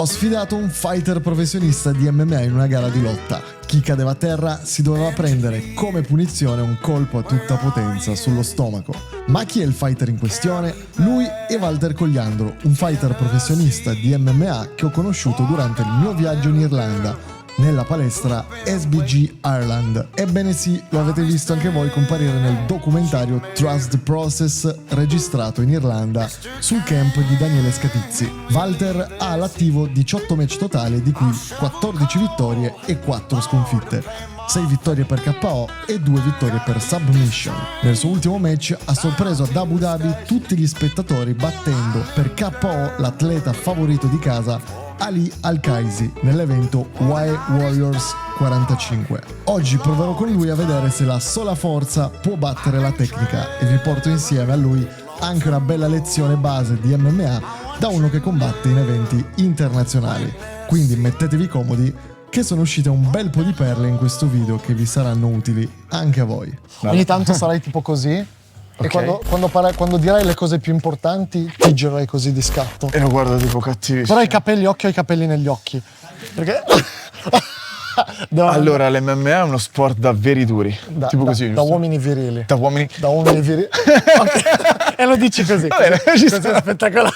Ho sfidato un fighter professionista di MMA in una gara di lotta. Chi cadeva a terra si doveva prendere come punizione un colpo a tutta potenza sullo stomaco. Ma chi è il fighter in questione? Lui è Walter Cogliandro, un fighter professionista di MMA che ho conosciuto durante il mio viaggio in Irlanda, nella palestra SBG Ireland. Ebbene sì, lo avete visto anche voi comparire nel documentario Trust the Process registrato in Irlanda sul camp di Daniele Scatizzi. Walter ha all'attivo 18 match totali, di cui 14 vittorie e 4 sconfitte, 6 vittorie per KO e 2 vittorie per submission. Nel suo ultimo match ha sorpreso ad Abu Dhabi tutti gli spettatori battendo per KO l'atleta favorito di casa Ali Al-Kaisi nell'evento WAE Warriors 45. Oggi proverò con lui a vedere se la sola forza può battere la tecnica e vi porto insieme a lui anche una bella lezione base di MMA da uno che combatte in eventi internazionali. Quindi mettetevi comodi che sono uscite un bel po' di perle in questo video che vi saranno utili anche a voi. Ogni tanto sarai tipo così. Okay. E quando dirai le cose più importanti ti girerai così di scatto. E lo guardo tipo cattivissimo. Però i capelli, occhio ai capelli negli occhi. Perché? Allora, l'MMA è uno sport da veri duri. Tipo così, da giusto? uomini virili. Da uomini. Da uomini virili. Okay. E lo dici così. Va bene, ci Così è spettacolare.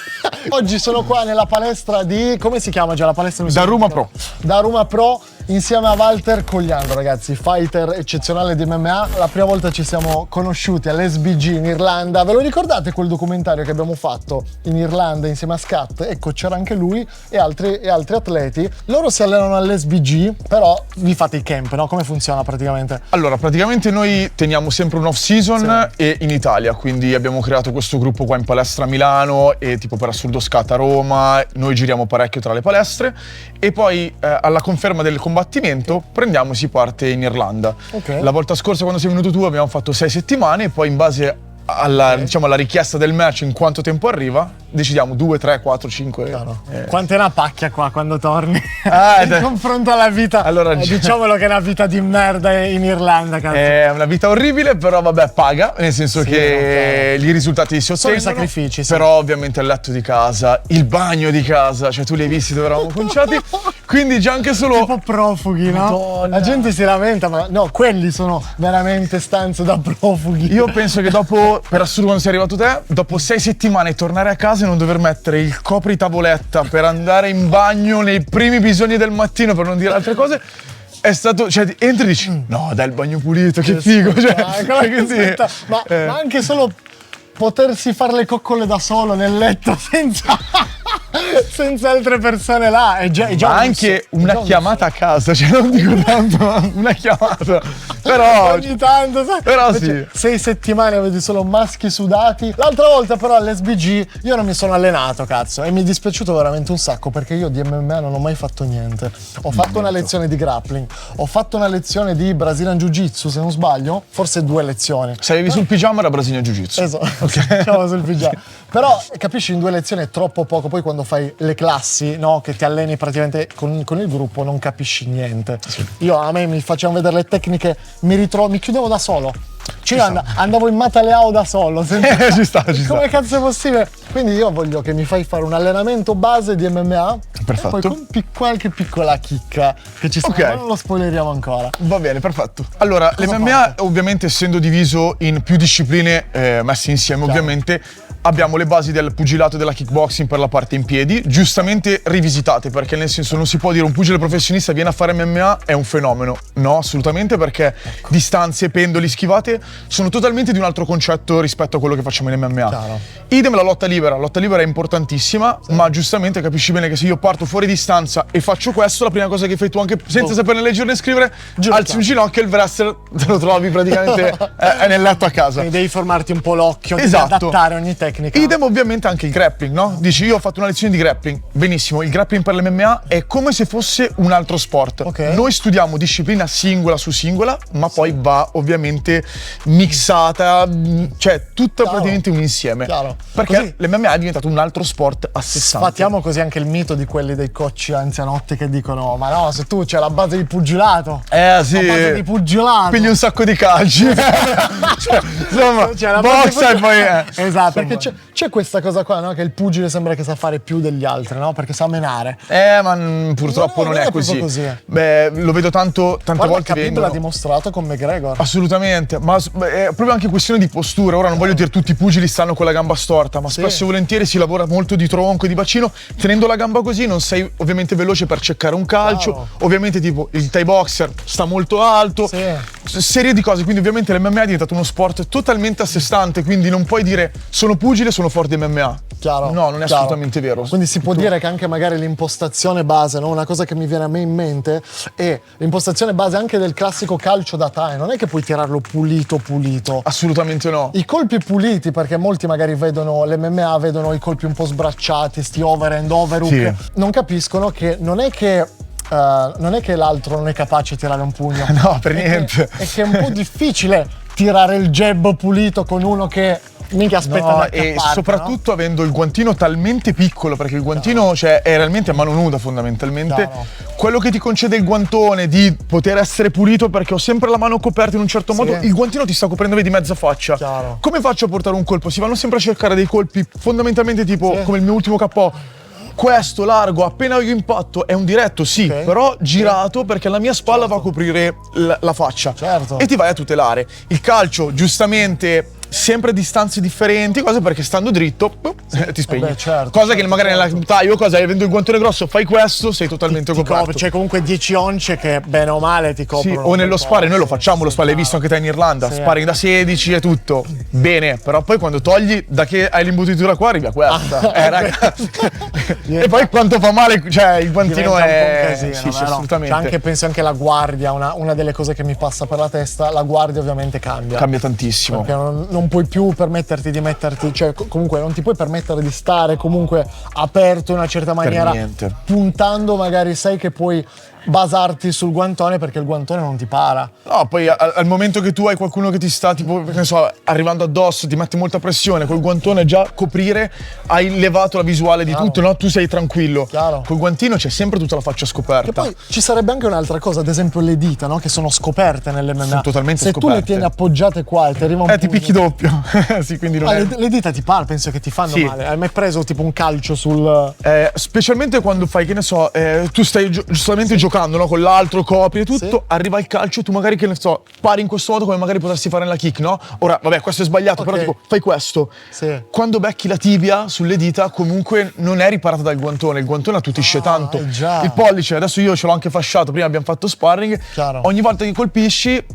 Oggi sono qua nella palestra di... come si chiama già la palestra? Da Ruma Pro. Da Ruma Pro, insieme a Walter Cogliandro, ragazzi, fighter eccezionale di MMA. La prima volta ci siamo conosciuti all'SBG in Irlanda. Ve lo ricordate quel documentario che abbiamo fatto in Irlanda insieme a Scat? Ecco, c'era anche lui e altri atleti. Loro si allenano all'SBG, però vi fate i camp, no? Come funziona praticamente? Allora, praticamente noi teniamo sempre un off-season e in Italia, quindi abbiamo creato questo gruppo qua in palestra a Milano e tipo per assurdo Scat a Roma. Noi giriamo parecchio tra le palestre e poi alla conferma del combattimento prendiamo e si parte in Irlanda. Okay. La volta scorsa quando sei venuto tu abbiamo fatto 6 settimane e poi in base alla, diciamo, alla richiesta del match, in quanto tempo arriva, decidiamo 2, 3, 4, 5. Quanto è una pacchia qua quando torni? In confronto alla vita. Allora, diciamolo che è una vita di merda in Irlanda, cazzo. È una vita orribile, però vabbè, paga, nel senso che i risultati si ottengono. Sono i sacrifici, sì. Però ovviamente il letto di casa, il bagno di casa, cioè tu li hai visti dove eravamo conciati, quindi già anche solo... Tipo profughi, no? Madonna. La gente si lamenta, ma no, quelli sono veramente stanze da profughi. Io penso che dopo, per assurdo quando sei arrivato te, dopo 6 settimane tornare a casa e non dover mettere il copritavoletta per andare in bagno nei primi bisogni del mattino, per non dire altre cose, è stato, cioè entri e dici no dai, il bagno pulito, che figo, cioè, ma anche solo potersi fare le coccole da solo nel letto senza altre persone là è già ma anche una chiamata a casa, cioè non dico tanto, una chiamata, però ogni tanto, sai? Però invece, 6 settimane vedi solo maschi sudati. L'altra volta però all'SBG io non mi sono allenato, cazzo, e mi è dispiaciuto veramente un sacco perché io di MMA non ho mai fatto niente. Ho fatto una lezione di grappling, ho fatto una lezione di Brazilian Jiu-Jitsu, se non sbaglio, forse 2 lezioni. Se avevi sul pigiama era Brazilian Jiu-Jitsu. Esatto, diciamo sul pigiama. Però capisci, in 2 lezioni è troppo poco. Poi quando fai le classi, no, che ti alleni praticamente con il gruppo, non capisci niente. Sì. A me mi facevano vedere le tecniche, mi chiudevo da solo. Cioè andavo in Mataleao da solo. Ci sta. Come cazzo è possibile? Quindi io voglio che mi fai fare un allenamento base di MMA. Perfetto. E poi con qualche piccola chicca che ci sta, ma non lo spoileriamo ancora. Va bene, perfetto. Allora, l'MMA ovviamente essendo diviso in più discipline messe insieme, ovviamente abbiamo le basi del pugilato e della kickboxing per la parte in piedi, giustamente rivisitate, perché nel senso non si può dire un pugile professionista viene a fare MMA è un fenomeno. No, assolutamente, perché distanze, pendoli, schivate sono totalmente di un altro concetto rispetto a quello che facciamo in MMA. Chiaro. Idem la lotta libera è importantissima, ma giustamente capisci bene che se io parto fuori distanza e faccio questo, la prima cosa che fai tu, anche senza saperne leggere né scrivere, alzi un ginocchio e il wrestler te lo trovi praticamente è nel letto a casa. Quindi devi formarti un po' l'occhio, esatto, devi adattare ogni tecnica. Idem ovviamente anche il grappling, no? Dici io ho fatto una lezione di grappling, benissimo, il grappling per l'MMA è come se fosse un altro sport. Noi studiamo disciplina singola su singola, ma poi va ovviamente mixata, cioè tutta praticamente un insieme. Perché l'MMA è diventato un altro sport a sé stante. Sfatiamo così anche il mito di quelli dei coach anzianotti che dicono ma no, se tu c'è la base di pugilato, sì, la base di pugilato pigli un sacco di calci. Cioè, insomma, bossa e poi esatto, perché perché c'è questa cosa qua, no? Che il pugile sembra che sa fare più degli altri, no? Perché sa menare. Ma purtroppo non è così. Beh, lo vedo tante volte Khabib l'ha dimostrato con McGregor. Assolutamente, ma è proprio anche questione di postura. Ora non voglio dire tutti i pugili stanno con la gamba storta, ma spesso e volentieri si lavora molto di tronco e di bacino. Tenendo la gamba così non sei ovviamente veloce per cercare un calcio. Ovviamente tipo il Thai boxer sta molto alto. Serie di cose, quindi ovviamente l'MMA è diventato uno sport totalmente a sé stante, quindi non puoi dire sono pugile, sono forte MMA. Chiaro, no, non è assolutamente vero. Quindi si può dire che anche magari l'impostazione base, no? Una cosa che mi viene a me in mente è l'impostazione base anche del classico calcio da Thai. Non è che puoi tirarlo pulito. Assolutamente no. I colpi puliti, perché molti magari vedono l'MMA, vedono i colpi un po' sbracciati, sti overhand, overhook, non capiscono che non è che l'altro non è capace di tirare un pugno. No, per niente. È che è un po' difficile tirare il jab pulito con uno che minchia aspetta e soprattutto avendo il guantino talmente piccolo, perché il guantino è realmente a mano nuda fondamentalmente. Quello che ti concede il guantone di poter essere pulito, perché ho sempre la mano coperta in un certo modo, il guantino ti sta coprendo di mezza faccia. Come faccio a portare un colpo? Si vanno sempre a cercare dei colpi fondamentalmente tipo come il mio ultimo KO. Questo largo, appena io impatto, è un diretto, però girato perché la mia spalla va a coprire la faccia. E ti vai a tutelare. Il calcio, giustamente, sempre a distanze differenti, cose perché stando dritto ti spegni. Cosa che magari nella taglio, avendo il guantone grosso, fai questo, sei totalmente coperto. C'è comunque 10 once che bene o male ti coprono. O nello sparring, noi lo facciamo, lo sparring, l'hai visto anche te in Irlanda, sparring da 16 e tutto. Bene, però poi quando togli, da che hai l'imbottitura qua, arrivi a questa. Ragazzi. E poi quanto fa male, il guantino è... un casino, assolutamente. Penso anche la guardia, una delle cose che mi passa per la testa, la guardia ovviamente cambia. Cambia tantissimo. Perché non puoi più permetterti di metterti, comunque non ti puoi permettere di stare comunque aperto in una certa maniera, puntando magari sai che puoi basarti sul guantone perché il guantone non ti para. No, poi al momento che tu hai qualcuno che ti sta tipo, che ne so, arrivando addosso, ti mette molta pressione, col guantone già coprire, hai levato la visuale di tutto, no? Tu sei tranquillo. Col guantino c'è sempre tutta la faccia scoperta. E poi ci sarebbe anche un'altra cosa, ad esempio le dita, no? Che sono scoperte nell'MMA. Sono totalmente scoperte. Se tu le tieni appoggiate qua e ti arriva un ti picchi doppio. Quindi non le dita ti penso che ti fanno male. Hai mai preso tipo un calcio sul... specialmente quando fai, che ne so, tu stai giustamente giocando, no? Con l'altro copri e tutto, arriva il calcio, tu magari, che ne so, pari in questo modo come magari potresti fare nella kick, no? Ora, vabbè, questo è sbagliato, però tipo, fai questo. Quando becchi la tibia sulle dita, comunque non è riparata dal guantone, il guantone attutisce tanto. Il pollice, adesso io ce l'ho anche fasciato, prima abbiamo fatto sparring, ogni volta che colpisci,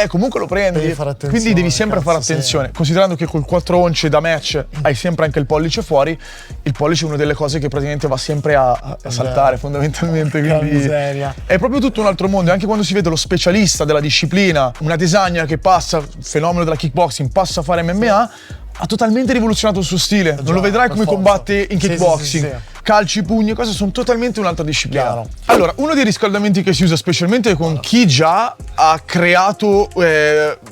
comunque lo prendi, quindi devi sempre fare attenzione. Considerando che col 4 once da match hai sempre anche il pollice fuori, il pollice è una delle cose che praticamente va sempre a saltare fondamentalmente, quindi è proprio tutto un altro mondo. E anche quando si vede lo specialista della disciplina, una designer che passa, fenomeno della kickboxing, passa a fare MMA, ha totalmente rivoluzionato il suo stile. Non lo vedrai come combatte in kickboxing. Calci, pugni, cose sono totalmente un'altra disciplina. Allora, uno dei riscaldamenti che si usa specialmente con chi già ha creato,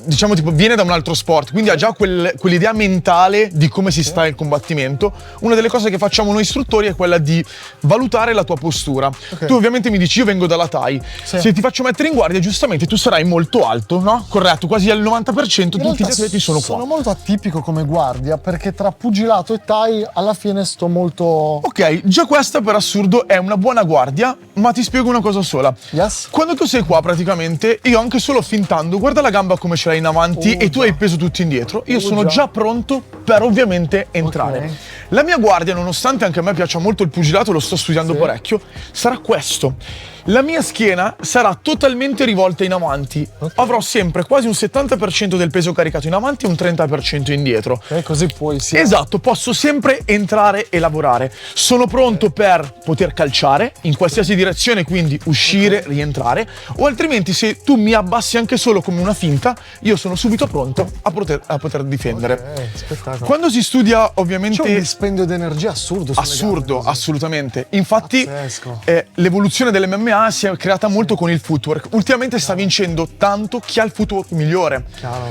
diciamo tipo, viene da un altro sport, quindi ha già quell'idea mentale di come si sta il combattimento. Una delle cose che facciamo noi istruttori è quella di valutare la tua postura. Tu ovviamente mi dici, io vengo dalla Thai, se ti faccio mettere in guardia, giustamente tu sarai molto alto, no? Corretto, quasi al 90% tutti gli atleti sono qua. Sono molto atipico come guardia, perché tra pugilato e Thai alla fine sto molto... Ok, già questa per assurdo è una buona guardia, ma ti spiego una cosa sola. Quando tu sei qua praticamente, io anche solo fintando, guarda la gamba come ce l'hai in avanti e tu hai il peso tutto indietro, io sono già pronto per ovviamente entrare. La mia guardia, nonostante anche a me piaccia molto il pugilato, lo sto studiando parecchio, sarà questo. La mia schiena sarà totalmente rivolta in avanti. Avrò sempre quasi un 70% del peso caricato in avanti e un 30% indietro. Così puoi, Esatto, posso sempre entrare e lavorare. Sono pronto per poter calciare in qualsiasi direzione, quindi uscire, rientrare, o altrimenti se tu mi abbassi anche solo come una finta, io sono subito pronto a poter difendere. Spettacolo. Quando si studia ovviamente... C'è un dispendio di energia assurdo. Assurdo, assolutamente. Infatti l'evoluzione dell'MMA si è creata molto con il footwork. Ultimamente sta vincendo tanto chi ha il footwork migliore.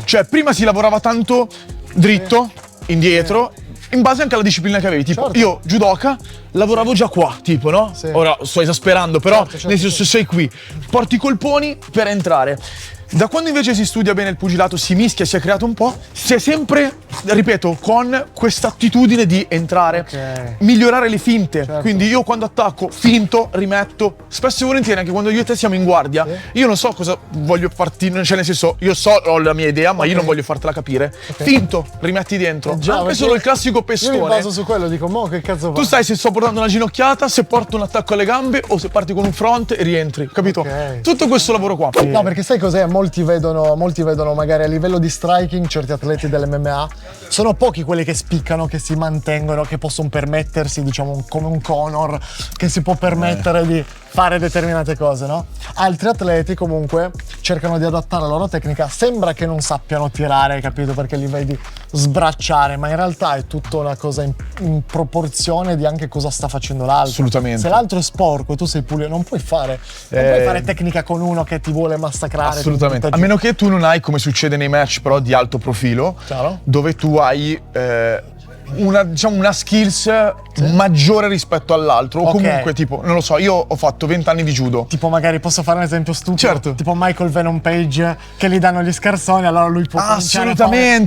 Cioè prima si lavorava tanto dritto, indietro, in base anche alla disciplina che avevi. Tipo io judoka lavoravo già qua, tipo, no? Ora sto esasperando, però nel senso sei qui, porti i colponi per entrare. Da quando invece si studia bene il pugilato, si mischia, si è creato un po', si è sempre, ripeto, con questa attitudine di entrare, migliorare le finte. Quindi io quando attacco, finto, rimetto. Spesso e volentieri, anche quando io e te siamo in guardia, io non so cosa voglio farti, cioè nel senso, io ho la mia idea, ma io non voglio fartela capire. Finto, rimetti dentro. Anche solo il classico pestone. Io mi baso su quello, dico, mo che cazzo fa? Tu sai se sto portando una ginocchiata, se porto un attacco alle gambe o se parti con un front e rientri, capito? Tutto questo lavoro qua. No, perché sai cos'è? Molti vedono magari a livello di striking certi atleti dell'MMA. Sono pochi quelli che spiccano, che si mantengono, che possono permettersi, diciamo, come un Conor, che si può permettere di fare determinate cose, no? Altri atleti comunque cercano di adattare la loro tecnica, sembra che non sappiano tirare, capito? Perché li vedi sbracciare, ma in realtà è tutta una cosa in proporzione di anche cosa sta facendo l'altro. Assolutamente. Se l'altro è sporco e tu sei pulito, non puoi fare tecnica con uno che ti vuole massacrare. Assolutamente. A meno che tu non hai, come succede nei match però di alto profilo, Chiaro. dove tu hai una skills maggiore rispetto all'altro, o comunque tipo, non lo so, io ho fatto 20 anni di judo. Tipo magari posso fare un esempio stupido, Certo. tipo Michael Venom Page che gli danno gli scarsoni, allora lui può cominciare a fare,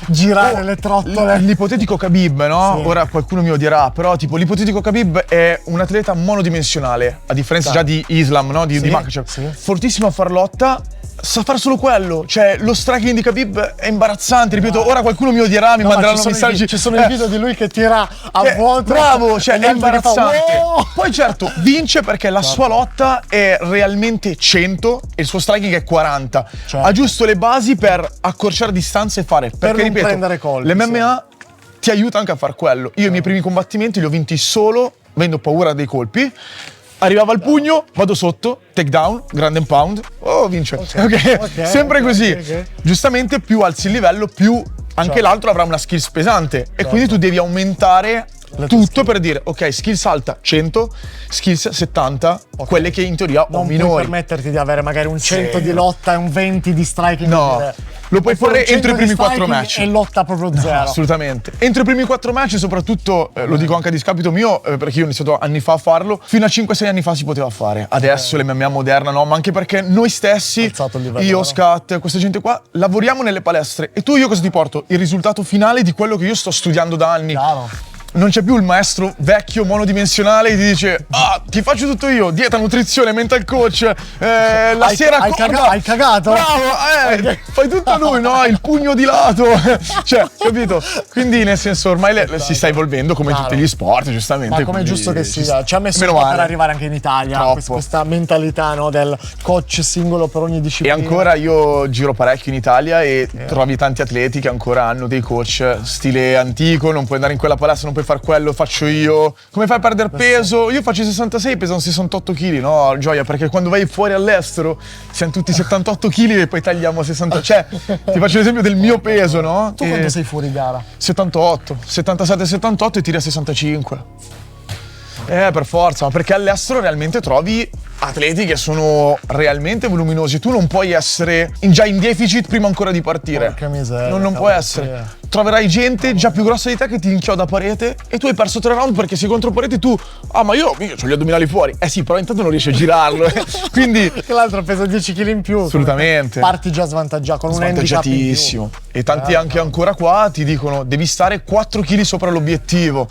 girare le trottole. L'ipotetico Khabib, no? Sì. Ora qualcuno mi odierà, però tipo l'ipotetico Khabib è un atleta monodimensionale, a differenza già di Islam, no? Di Makhachev. Sì. Fortissimo a far lotta, sa fare solo quello. Cioè lo striking di Khabib è imbarazzante, ripeto, ora qualcuno mi odierà, mi manderanno messaggi. Ci sono i video di lui che tira a vuoto. Bravo, cioè e gli è altri che fa, imbarazzante. "Wow!" Poi certo, vince perché la sua lotta è realmente 100 e il suo striking è 40. Certo. Ha giusto le basi per accorciare distanze e fare. Perché non ripeto, prendere colpi, l'MMA ti aiuta anche a far quello. Io i miei primi combattimenti li ho vinti solo avendo paura dei colpi. Arrivava il pugno, vado sotto, takedown, ground and pound, vince. Ok. Sempre così. ok. Giustamente più alzi il livello, più anche l'altro avrà una skills pesante. E quindi tu devi aumentare tutto per dire, ok, skills alta 100, skills 70, quelle che in teoria ho Non puoi minori. permetterti di avere magari un 100 di lotta e un 20 di striking. No, lo puoi fare entro i primi 4 match. E lotta proprio zero. Assolutamente. Entro i primi 4 match, soprattutto, lo dico anche a discapito mio, perché io ho iniziato anni fa a farlo, fino a 5-6 anni fa si poteva fare. Adesso l'MMA moderna no, ma anche perché noi stessi, Alzato il livello, io, no? Scat, questa gente qua, lavoriamo nelle palestre. E io cosa ti porto? Il risultato finale di quello che io sto studiando da anni. Chiaro. Non c'è più il maestro vecchio monodimensionale che ti dice ti faccio tutto io, dieta, nutrizione, mental coach, la sera hai cagato? Bravo, fai tutto lui, no? Il pugno di lato, cioè, capito? Quindi nel senso ormai si sta evolvendo come tutti gli sport, giustamente. Ma come è giusto che sia, ci ha messo un meno po' male. per arrivare anche in Italia questa mentalità, no, del coach singolo per ogni E disciplina. ancora io giro parecchio in Italia e trovi tanti atleti che ancora hanno dei coach stile antico, non puoi andare in quella palestra, non puoi fare quello, faccio io. Come fai a perdere peso? Io faccio 66, pesano 68 kg, no? Gioia, perché quando vai fuori all'estero siamo tutti 78 kg e poi tagliamo 60. Cioè, ti faccio l'esempio del mio peso, no? Tu quanto sei fuori gara? 78, 77, 78 e tiri a 65. Per forza, ma perché all'estero realmente trovi atleti che sono realmente voluminosi. Tu non puoi essere già in deficit prima ancora di partire. Porca miseria, Non puoi essere. Troverai gente già più grossa di te che ti inchioda a parete e tu hai perso 3 round perché sei contro parete e tu, ma io ho gli addominali fuori. Sì, però intanto non riesci a girarlo. Quindi Che l'altro pesa 10 kg in più. assolutamente. Parti già svantaggiato, con un handicap in più. Svantaggiatissimo. E tanti anche ancora qua ti dicono devi stare 4 kg sopra l'obiettivo.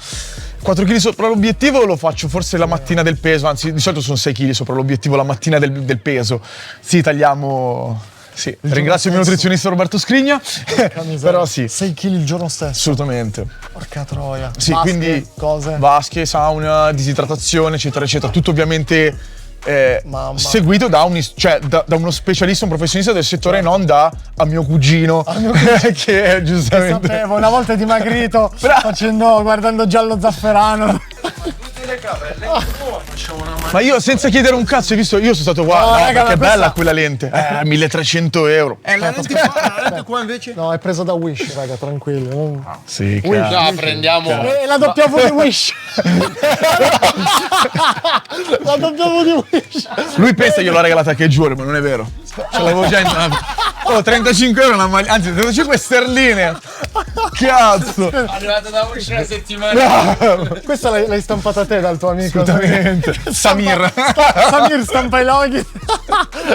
4 kg sopra l'obiettivo lo faccio forse la mattina del peso, anzi di solito sono 6 kg sopra l'obiettivo la mattina del peso. Sì, tagliamo. Sì, ringrazio il mio nutrizionista Roberto Scrigna. Però sì, 6 kg il giorno stesso. assolutamente. Porca troia. Sì, Vasche, quindi cose. vasche, sauna, disidratazione, eccetera, eccetera. Tutto ovviamente Mamma. seguito da uno specialista, un professionista del settore, non da a mio cugino, che è giustamente. Sapevo, una volta dimagrito, guardando giallo zafferano. Ma io senza chiedere un cazzo, hai visto? Io sono stato qua. No, No, raga, perché è ma bella questa- quella lente. 1.300 euro. La lente qua invece? No, è preso da Wish, raga, tranquillo. Sì, No, prendiamo. La W di Wish. La W di Wish. Lui pensa io l'ho regalata anche Giulio, ma non è vero. Ce l'avevo già in nave. Oh, 35 euro una maglia, anzi 35 sterline. Cazzo. Arrivata da una settimana. Questa l'hai stampata te dal tuo amico. Assolutamente. Samir. Samir stampa i loghi.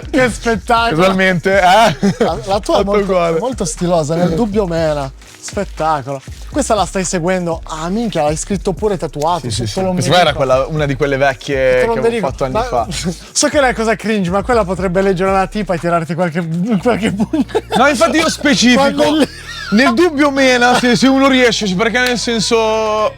Che spettacolo. Casualmente, La tua è Fatto uguale. molto stilosa, nel dubbio mena. Spettacolo. Questa la stai seguendo? Ah, minchia, l'hai scritto pure tatuato. Sì, sotto sì. l'ombelico. Questa era una di quelle vecchie che avevo fatto anni fa. So che è una cosa cringe, ma quella potrebbe leggere una tipa e tirarti qualche pugno. No, infatti io specifico. Quando Nel dubbio mena se uno riesce, perché nel senso.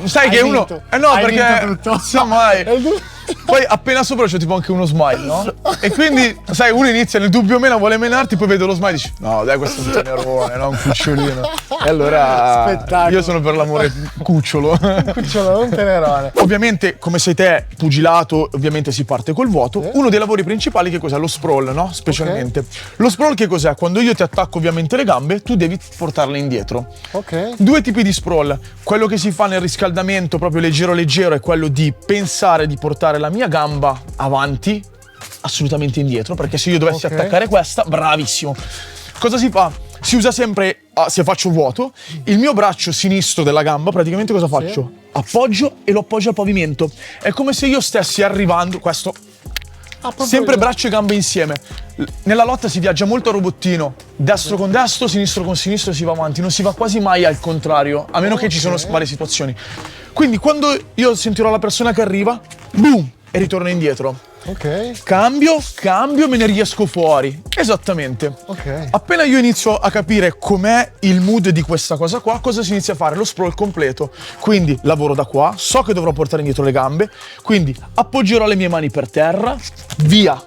Sai Hai che uno. vinto. No, Hai perché. vinto tutto. Non sa mai. Nel du- Poi appena sopra c'è tipo anche uno smile, no? E quindi, sai, uno inizia nel dubbio mena, vuole menarti, poi vede lo smile e dici no, dai, questo è un tenerone, no? Un cucciolino. E allora Spettacolo. io sono per l'amore cucciolo. Cucciolo, un tenerone. Ovviamente, come sei te, pugilato, ovviamente si parte col vuoto. Uno dei lavori principali che cos'è? Lo sprawl, no? Specialmente. Lo sprawl che cos'è? Quando io ti attacco ovviamente le gambe, tu devi portarle indietro. Ok. Due tipi di sprawl. Quello che si fa nel riscaldamento, proprio leggero leggero, è quello di pensare di portare la mia gamba avanti, assolutamente indietro, perché se io dovessi Ok. attaccare questa, bravissimo. Cosa si fa? Si usa sempre, se faccio vuoto, il mio braccio sinistro della gamba, praticamente cosa faccio? Appoggio e lo appoggio al pavimento. È come se io stessi arrivando, questo, sempre braccio e gambe insieme. Nella lotta si viaggia molto a robottino, destro con destro, sinistro con sinistro e si va avanti, non si va quasi mai al contrario, a meno che ci sono varie situazioni. Quindi quando io sentirò la persona che arriva, boom, e ritorno indietro. Ok. Cambio, me ne riesco fuori. Esattamente. Ok. Appena io inizio a capire com'è il mood di questa cosa qua, cosa si inizia a fare? Lo sprawl completo. Quindi lavoro da qua, so che dovrò portare indietro le gambe, quindi appoggerò le mie mani per terra, via.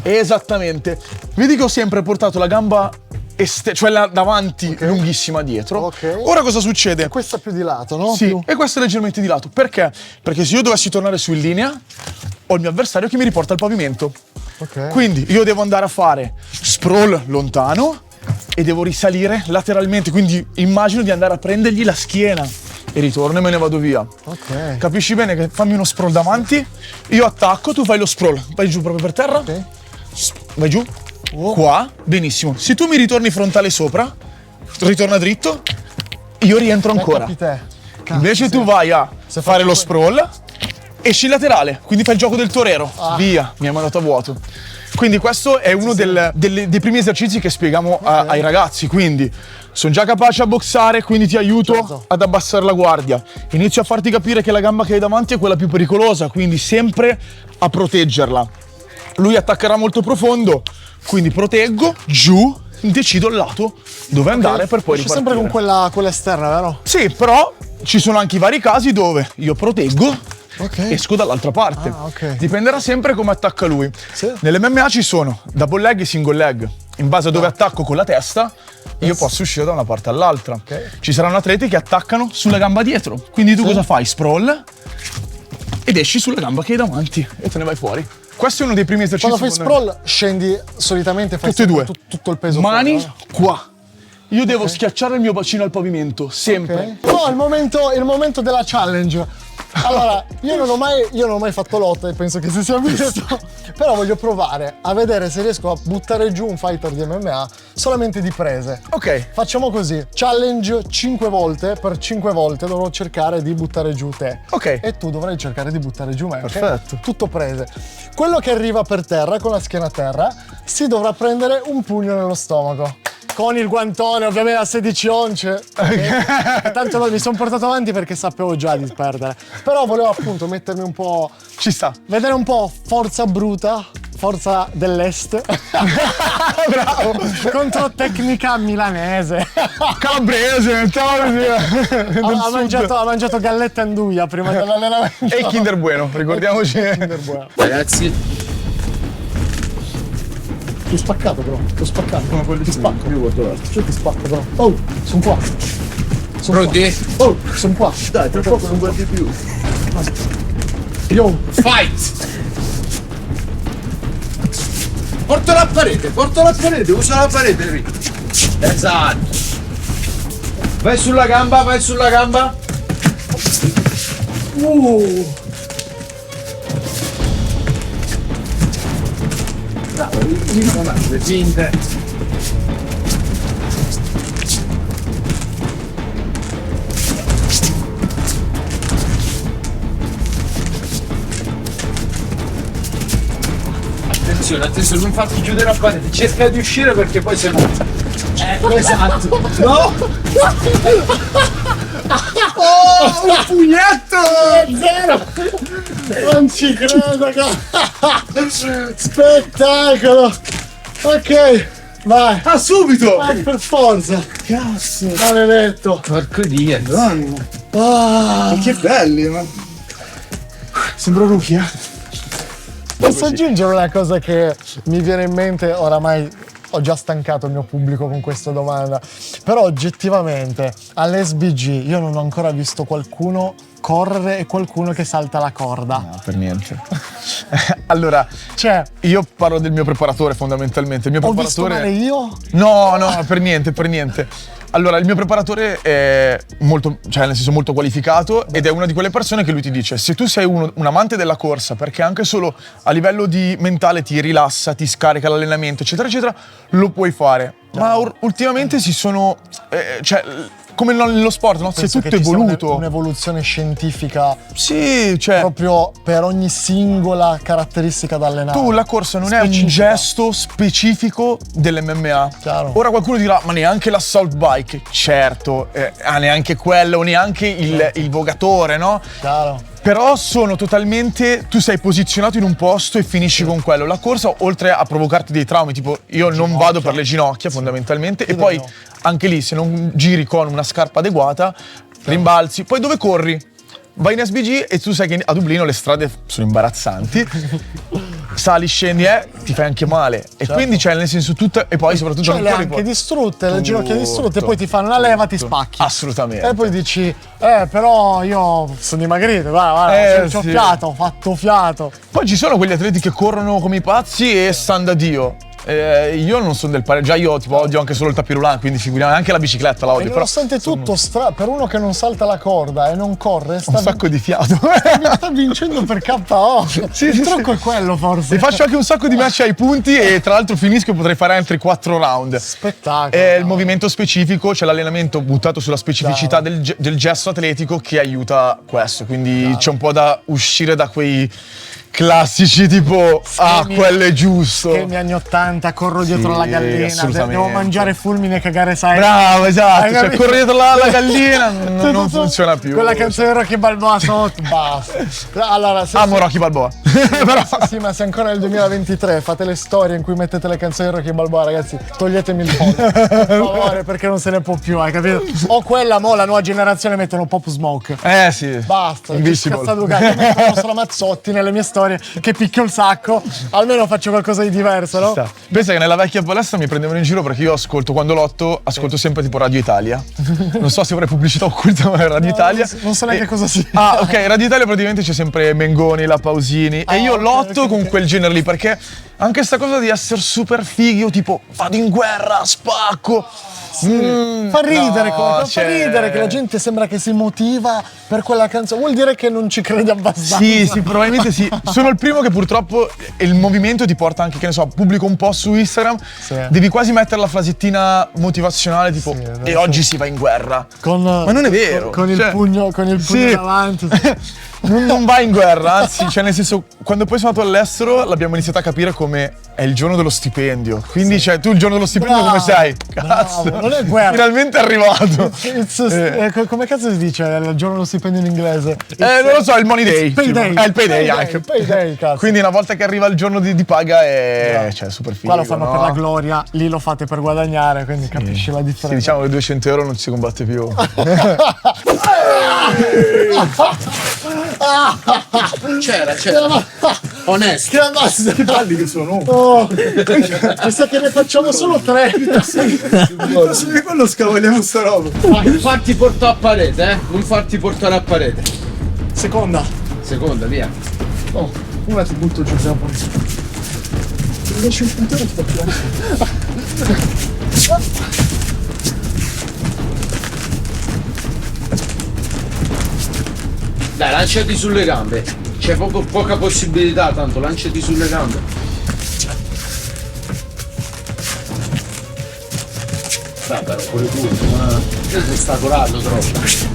Esattamente. Vedi che ho sempre portato la gamba cioè la davanti lunghissima dietro. Ok. Ora cosa succede? Questa più di lato, no? Sì, Più. e questa è leggermente di lato. Perché? Perché se io dovessi tornare su in linea, ho il mio avversario che mi riporta al pavimento. Ok. Quindi io devo andare a fare sprawl lontano e devo risalire lateralmente. Quindi immagino di andare a prendergli la schiena e ritorno e me ne vado via. Ok. Capisci bene che fammi uno sprawl davanti, io attacco, tu fai lo sprawl. Vai giù proprio per terra, Ok. vai giù, qua, benissimo. Se tu mi ritorni frontale sopra, ritorna dritto, io rientro ancora. Capi te. Invece tu vai a fare lo sprawl, esci laterale, quindi fai il gioco del torero. Via, mi hai mandato a vuoto. Quindi questo è uno dei primi esercizi che spieghiamo ai ragazzi. Quindi sono già capace a boxare, quindi ti aiuto Certo. ad abbassare la guardia. Inizio a farti capire che la gamba che hai davanti è quella più pericolosa, quindi sempre a proteggerla. Lui attaccherà molto profondo, quindi proteggo, giù, decido il lato dove andare per poi Esci ripartire. sempre con quella esterna, vero? Sì, però ci sono anche i vari casi dove io proteggo, Ok. esco dall'altra parte. Ah, ok. Dipenderà sempre come attacca lui. Sì. Nell'MMA ci sono double leg e single leg. In base a dove attacco con la testa, io posso uscire da una parte all'altra. Ci saranno atleti che attaccano sulla gamba dietro. Quindi tu cosa fai? Sprawl ed esci sulla gamba che hai davanti e te ne vai fuori. Questo è uno dei primi esercizi. Quando fai sprawl scendi solitamente, fai Tutti e sempre due. tutto il peso Mani fuori, qua. Io devo schiacciare il mio bacino al pavimento, sempre. no? No, il momento della challenge. Allora, io non ho mai fatto lotta e penso che si sia visto. Però voglio provare a vedere se riesco a buttare giù un fighter di MMA solamente di prese. Ok. Facciamo così, challenge 5 volte, per 5 volte dovrò cercare di buttare giù te. Ok. E tu dovrai cercare di buttare giù me. ok? Perfetto. Tutto prese. Quello che arriva per terra, con la schiena a terra, si dovrà prendere un pugno nello stomaco. Con il guantone, ovviamente a 16 once. ok? Tanto mi sono portato avanti perché sapevo già di perdere. Però volevo appunto mettermi un po'. Ci sta. Vedere un po' forza bruta, forza dell'est. Bravo. Contro tecnica milanese. Calabrese, Ha mangiato galletta e anduia prima dell'allenamento. E il Kinder Bueno, ricordiamoci. Ragazzi, Ti ho spaccato però, ti ho spaccato. Come quelli ti spacco. Io ti spacco però. Oh, sono qua. pronti? Oh, sono qua. Dai, tra poco non guardi più. Yo. Fight! Porta la parete, usa la parete lì. Esatto. Vai sulla gamba, vai sulla gamba. Bravo, le finte. attenzione, non farti chiudere a parete, cerca di uscire perché poi se no. Esatto. No! Oh, un pugnetto! Zero! Non ci credo, spettacolo! Ok, vai! Ah, subito! Per forza! Cazzo! Maledetto! Porco Dio! Ah, Che belli, ma... Sembro Rookie, posso aggiungere una cosa che mi viene in mente, oramai ho già stancato il mio pubblico con questa domanda, però oggettivamente all'SBG io non ho ancora visto qualcuno correre e qualcuno che salta la corda. No, per niente. Allora, Cioè, io parlo del mio preparatore fondamentalmente. Il mio ho visto preparatore... male io? No, no, per niente, per niente. Allora, il mio preparatore è molto, cioè nel senso molto qualificato ed è una di quelle persone che lui ti dice: se tu sei un amante della corsa, perché anche solo a livello di mentale ti rilassa, ti scarica l'allenamento, eccetera, eccetera, lo puoi fare. Ma ultimamente si sono, cioè, come nello sport, no? Si è Penso tutto che ci sia evoluto. un'evoluzione scientifica Sì, cioè, proprio per ogni singola caratteristica da allenare. tu la corsa non è un Specifica. gesto specifico dell'MMA. Chiaro. Ora qualcuno dirà: ma neanche l'assault bike? Certo, neanche quello, neanche il vogatore, no? Chiaro. Però sono totalmente, tu sei posizionato in un posto e finisci con quello. La corsa, oltre a provocarti dei traumi, tipo io non vado per le ginocchia fondamentalmente, e poi anche lì se non giri con una scarpa adeguata, rimbalzi. Poi dove corri? Vai in SBG e tu sai che a Dublino le strade sono imbarazzanti. Sali, scendi, ti fai anche male. E quindi c'è nel senso tutto, e poi soprattutto Cioè non le corri anche poi. distrutte, le ginocchia distrutte, e Tutto. poi ti fanno una leva, ti spacchi. Assolutamente. E poi dici, però io sono dimagrito, guarda, c'ho sì. fiato, ho fatto fiato. Poi ci sono quegli atleti che corrono come i pazzi e stanno da Dio. Io non sono del parere, già io tipo odio anche solo il tapirulan, quindi figuriamo, anche la bicicletta la E odio, però nonostante tutto, per uno che non salta la corda e non corre, un sacco di fiato. sta vincendo per KO. Sì, Il sì, trucco sì. è quello, forse. E faccio anche un sacco di match ai punti e tra l'altro finisco e potrei fare altri 4 round. Spettacolo. È il movimento specifico, c'è l'allenamento buttato sulla specificità del gesto atletico che aiuta questo, quindi c'è un po' da uscire da quei classici tipo quello è giusto. Schemi anni 80, corro dietro la gallina, assolutamente. devo mangiare fulmine e cagare sai. Bravo, esatto, Hai cioè capito? corri dietro la gallina non Tutto- funziona più. Quella canzone di Rocky Balboa sotto, basta. Allora, se Amo Rocky Balboa. Però sì, ma se ancora nel 2023 fate le storie in cui mettete le canzoni di Rocky Balboa, ragazzi, toglietemi il pollo, per favore, perché non se ne può più, hai capito? O quella, mo la nuova generazione mettono Pop Smoke. sì. Basta, Invisible. io metto solo Mazzotti nelle mie storie che picchio il sacco, almeno faccio qualcosa di diverso, no? Pensa che nella vecchia palestra mi prendevano in giro perché io ascolto, quando lotto, ascolto sempre tipo Radio Italia. Non so se avrei pubblicità occulta, ma è Radio Italia. Non so neanche cosa sia. Ah, ok, Radio Italia praticamente c'è sempre Mengoni, la Pausini. E io ok, lotto ok, con ok. quel genere lì perché anche sta cosa di essere super fighi, io tipo vado in guerra, spacco. Fa ridere, fa cioè- ridere che la gente sembra che si motiva per quella canzone, vuol dire che non ci crede abbastanza. Sì, sì, probabilmente sì. Sono il primo che purtroppo il movimento ti porta anche, che ne so, pubblico un post su Instagram, Sì. devi quasi mettere la frasettina motivazionale tipo Sì, e oggi si va in guerra. Ma non è vero. Con il Cioè, pugno sì. davanti. Non vai in guerra, anzi, cioè nel senso, quando poi sono andato all'estero l'abbiamo iniziato a capire come è il giorno dello stipendio. Quindi, cioè, tu il giorno dello stipendio Bravo, come sei? bravo, Cazzo, non è guerra. finalmente è arrivato. Come cazzo si dice il giorno dello stipendio in inglese? Non lo so, il money day. Payday. È il payday anche. Payday, cazzo. Quindi una volta che arriva il giorno di paga è cioè, super figo. Qua lo fanno no? per la gloria, lì lo fate per guadagnare, quindi capisci la Sì, differenza. diciamo che 200 euro non si combatte più. C'era. Onesto. Che ammazza! Balli che sono. Oh, mi sa che ne facciamo solo 3. Quello scavaliamo sta roba. Non farti portare a parete, non farti portare a parete. Seconda. Seconda, via. Oh, una ti butto giù, siamo invece un puntino Dai, lanciati sulle gambe. C'è poca possibilità, tanto lanciati sulle gambe. Vabbè, pure tu, ma ti sta colando troppo.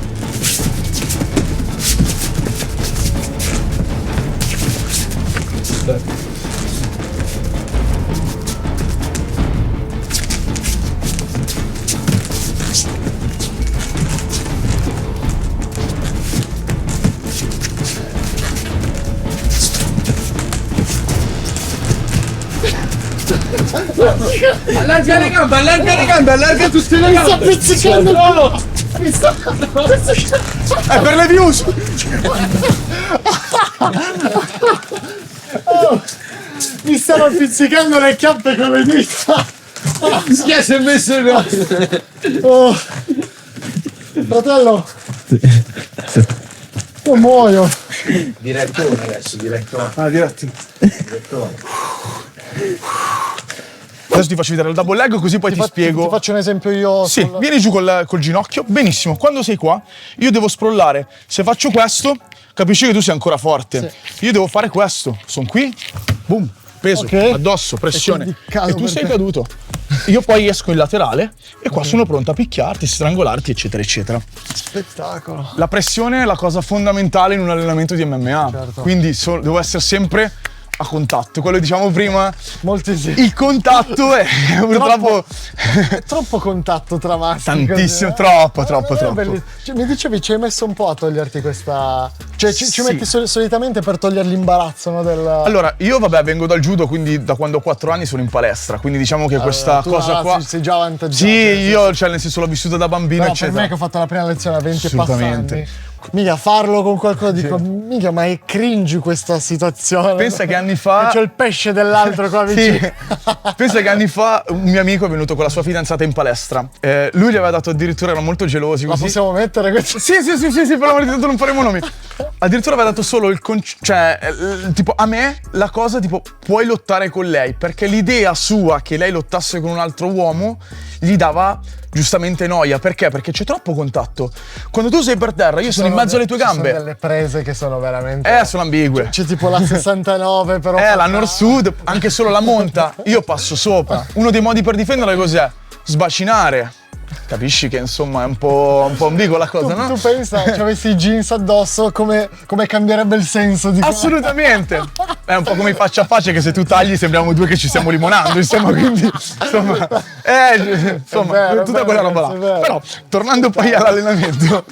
Allarga le gambe, allarga tutte le Mi sta gambe. pizzicando! No. Mi sta pizzicando! È per le views! Mi stanno pizzicando le chiappe con le dita! Chi è si è messo il gol? Oh. Fratello! Io muoio! Direttore adesso, direttore. Ah, diretto. Adesso ti faccio vedere il double leg così poi ti spiego. Ti faccio un esempio io. Sì, vieni giù col ginocchio. Benissimo. Quando sei qua, io devo scrollare. Se faccio questo, capisci che tu sei ancora forte. Io devo fare questo. Sono qui. Boom. Peso. Ok. Addosso. Pressione. quindi cado E tu per sei te. caduto. Io poi esco in laterale e qua sono pronto a picchiarti, strangolarti, eccetera, eccetera. Spettacolo. La pressione è la cosa fondamentale in un allenamento di MMA. Certo. Quindi devo essere sempre a contatto. Quello che dicevamo prima, Molti sì. il contatto è purtroppo È troppo contatto tra maschi. tantissimo, così, troppo, Eh, troppo, è troppo. bellissimo. Cioè, mi dicevi, ci hai messo un po' a toglierti questa. Cioè, ci Sì. metti solitamente per togliere l'imbarazzo, no? Del. Allora, io vabbè vengo dal judo, quindi da quando ho 4 anni sono in palestra, quindi diciamo che questa tu, cosa qua... Sei già avvantaggiato. Sì, io cioè nel senso l'ho vissuta da bambino, Però per eccetera. me che ho fatto la prima lezione a 20 Assolutamente. passanti. Mica farlo con qualcuno dico, mica, ma è cringe questa situazione. Pensa che anni fa... C'ho il pesce dell'altro qua vicino. Sì. Pensa che anni fa un mio amico è venuto con la sua fidanzata in palestra. Lui gli aveva dato addirittura, erano molto gelosi Ma così. possiamo mettere questo? Sì, per l'amor di Dio, non faremo nomi. Addirittura aveva dato solo il tipo a me la cosa tipo puoi lottare con lei, perché l'idea sua che lei lottasse con un altro uomo gli dava giustamente noia. Perché? Perché c'è troppo contatto. Quando tu sei per terra, io sono in mezzo alle tue Ci gambe. sono delle prese che sono veramente. Sono ambigue. C'è tipo la 69, però. La nord-sud, anche solo la monta, io passo sopra. Uno dei modi per difenderla cos'è? Sbacinare. Capisci che insomma è un po' ambigua la cosa, no? Tu pensa, se avessi i jeans addosso, come cambierebbe il senso di. Assolutamente! È un po' come i faccia a faccia che se tu tagli sembriamo due che ci stiamo limonando, insomma, quindi insomma, vero, tutta è quella vero, roba è là. vero. Però, tornando poi all'allenamento,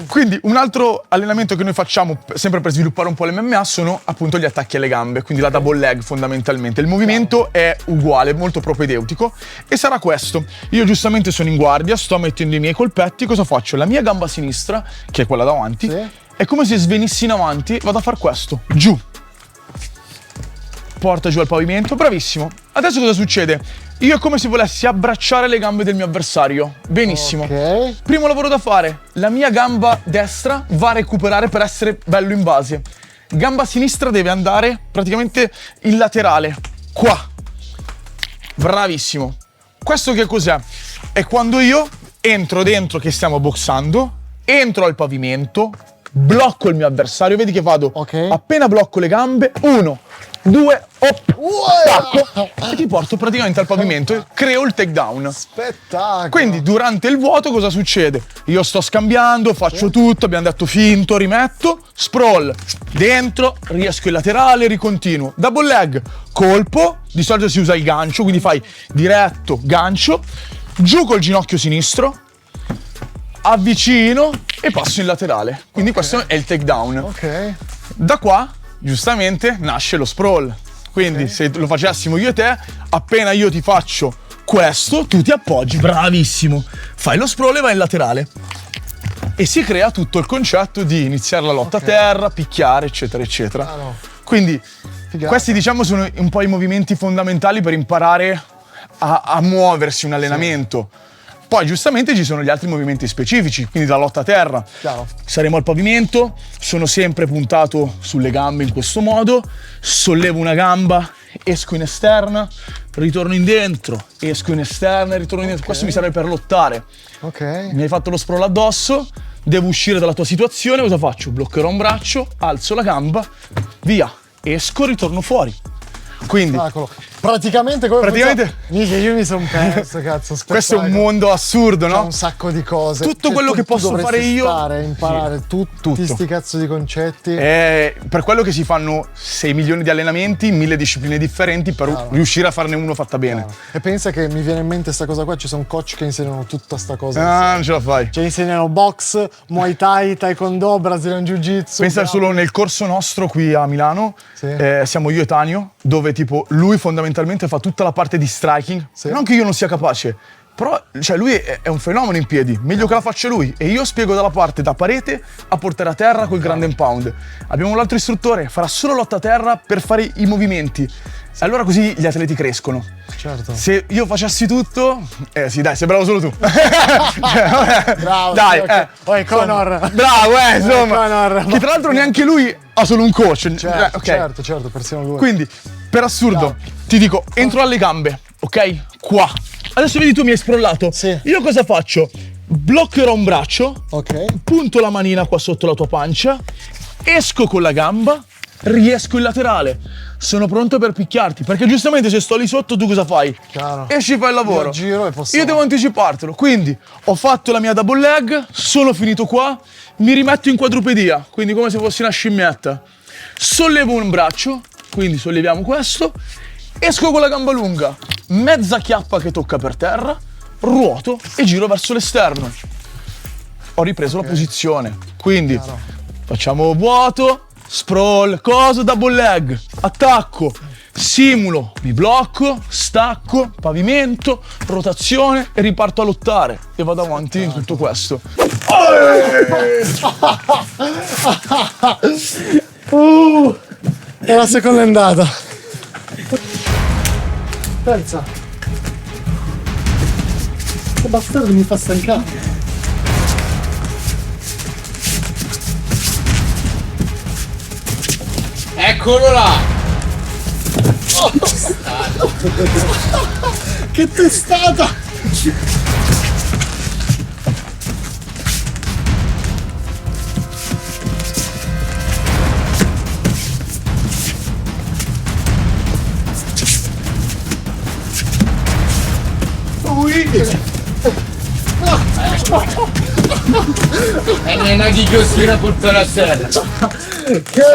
quindi un altro allenamento che noi facciamo sempre per sviluppare un po' l'MMA sono appunto gli attacchi alle gambe, quindi la double leg fondamentalmente. Il movimento è uguale, molto propedeutico e sarà questo. Io giustamente sono in guardia, sto mettendo i miei colpetti, cosa faccio? La mia gamba sinistra, che è quella davanti, Sì. è come se svenissi in avanti, vado a far questo, giù. Porta giù al pavimento, bravissimo. Adesso cosa succede? Io è come se volessi abbracciare le gambe del mio avversario. Benissimo. Ok. Primo lavoro da fare, la mia gamba destra va a recuperare per essere bello in base. Gamba sinistra deve andare praticamente in laterale, qua. Bravissimo. Questo che cos'è? È quando io entro dentro che stiamo boxando, entro al pavimento, blocco il mio avversario, vedi che vado, Ok. appena blocco le gambe, 1, 2, stacco e ti porto praticamente al pavimento e creo il takedown. Spettacolo. Quindi durante il vuoto cosa succede? Io sto scambiando, faccio tutto, abbiamo detto finto, rimetto, sprawl, dentro, riesco in laterale, ricontinuo. Double leg, colpo, di solito si usa il gancio, quindi fai diretto, gancio, giù col ginocchio sinistro, avvicino e passo in laterale. Quindi questo è il takedown. Ok. Da qua, giustamente, nasce lo sprawl. Quindi se lo facessimo io e te, appena io ti faccio questo, tu ti appoggi, bravissimo. Fai lo sprawl e vai in laterale. E si crea tutto il concetto di iniziare la lotta a terra, picchiare, eccetera, eccetera. Ah, no. Quindi Figata. questi diciamo sono un po' i movimenti fondamentali per imparare a muoversi un allenamento. Poi giustamente ci sono gli altri movimenti specifici, quindi la lotta a terra. Chiaro. Saremo al pavimento, sono sempre puntato sulle gambe in questo modo, sollevo una gamba, esco in esterna, ritorno in dentro, esco in esterna e ritorno in dentro. Questo mi serve per lottare. Ok. Mi hai fatto lo sprawl addosso, devo uscire dalla tua situazione, cosa faccio? Bloccherò un braccio, alzo la gamba, via, esco, ritorno fuori. Quindi Spettacolo. Praticamente come Praticamente- funziona? Mica, io mi sono perso, cazzo. questo è un spettacolo. mondo assurdo, C'è no? un sacco di cose. Tutto quello che posso dovresti fare io- stare, imparare tutti tutto. sti cazzo di concetti. Per quello che si fanno 6 milioni di allenamenti, 1000 discipline differenti per riuscire a farne uno fatta bene. E pensa che mi viene in mente sta cosa qua, ci sono coach che insegnano tutta sta cosa. Ah, non ce la fai. Cioè insegnano box, Muay Thai, Taekwondo, Brazilian Jiu-Jitsu. Pensa solo nel corso nostro qui a Milano, Sì. siamo io e Tanio, dove tipo lui fondamentalmente fa tutta la parte di striking, non che io non sia capace, però cioè, lui è un fenomeno in piedi, meglio che la faccia lui, e io spiego dalla parte da parete a portare a terra col ground and pound. Abbiamo un altro istruttore, farà solo lotta a terra per fare i movimenti. Allora così gli atleti crescono. Certo. Se io facessi tutto, sì dai, sei bravo solo tu. Bravo. Dai, Poi Conor. Bravo, insomma. Conor. Che tra l'altro neanche lui ha solo un coach. Certo, Ok. certo, persino lui. Quindi, per assurdo, ti dico, entro alle gambe, ok? Qua. Adesso vedi tu mi hai scrollato. Sì. Io cosa faccio? Bloccherò un braccio, Ok. punto la manina qua sotto la tua pancia, esco con la gamba, riesco in laterale. Sono pronto per picchiarti, perché giustamente se sto lì sotto tu cosa fai? Chiaro. Esci, fai il lavoro. Io giro e posso- Io devo anticipartelo, quindi ho fatto la mia double leg, sono finito qua, mi rimetto in quadrupedia, quindi come se fossi una scimmietta. Sollevo un braccio, quindi solleviamo questo, esco con la gamba lunga, mezza chiappa che tocca per terra, ruoto e giro verso l'esterno. Ho ripreso la posizione, quindi facciamo vuoto, sprawl, coso, double leg, attacco, simulo, mi blocco, stacco, pavimento, rotazione e riparto a lottare e vado avanti in tutto questo. E la seconda è andata. Terza. Che bastardo mi fa stancare. Eccolo là! Che testata! E non è una ghigliottina portare a terra.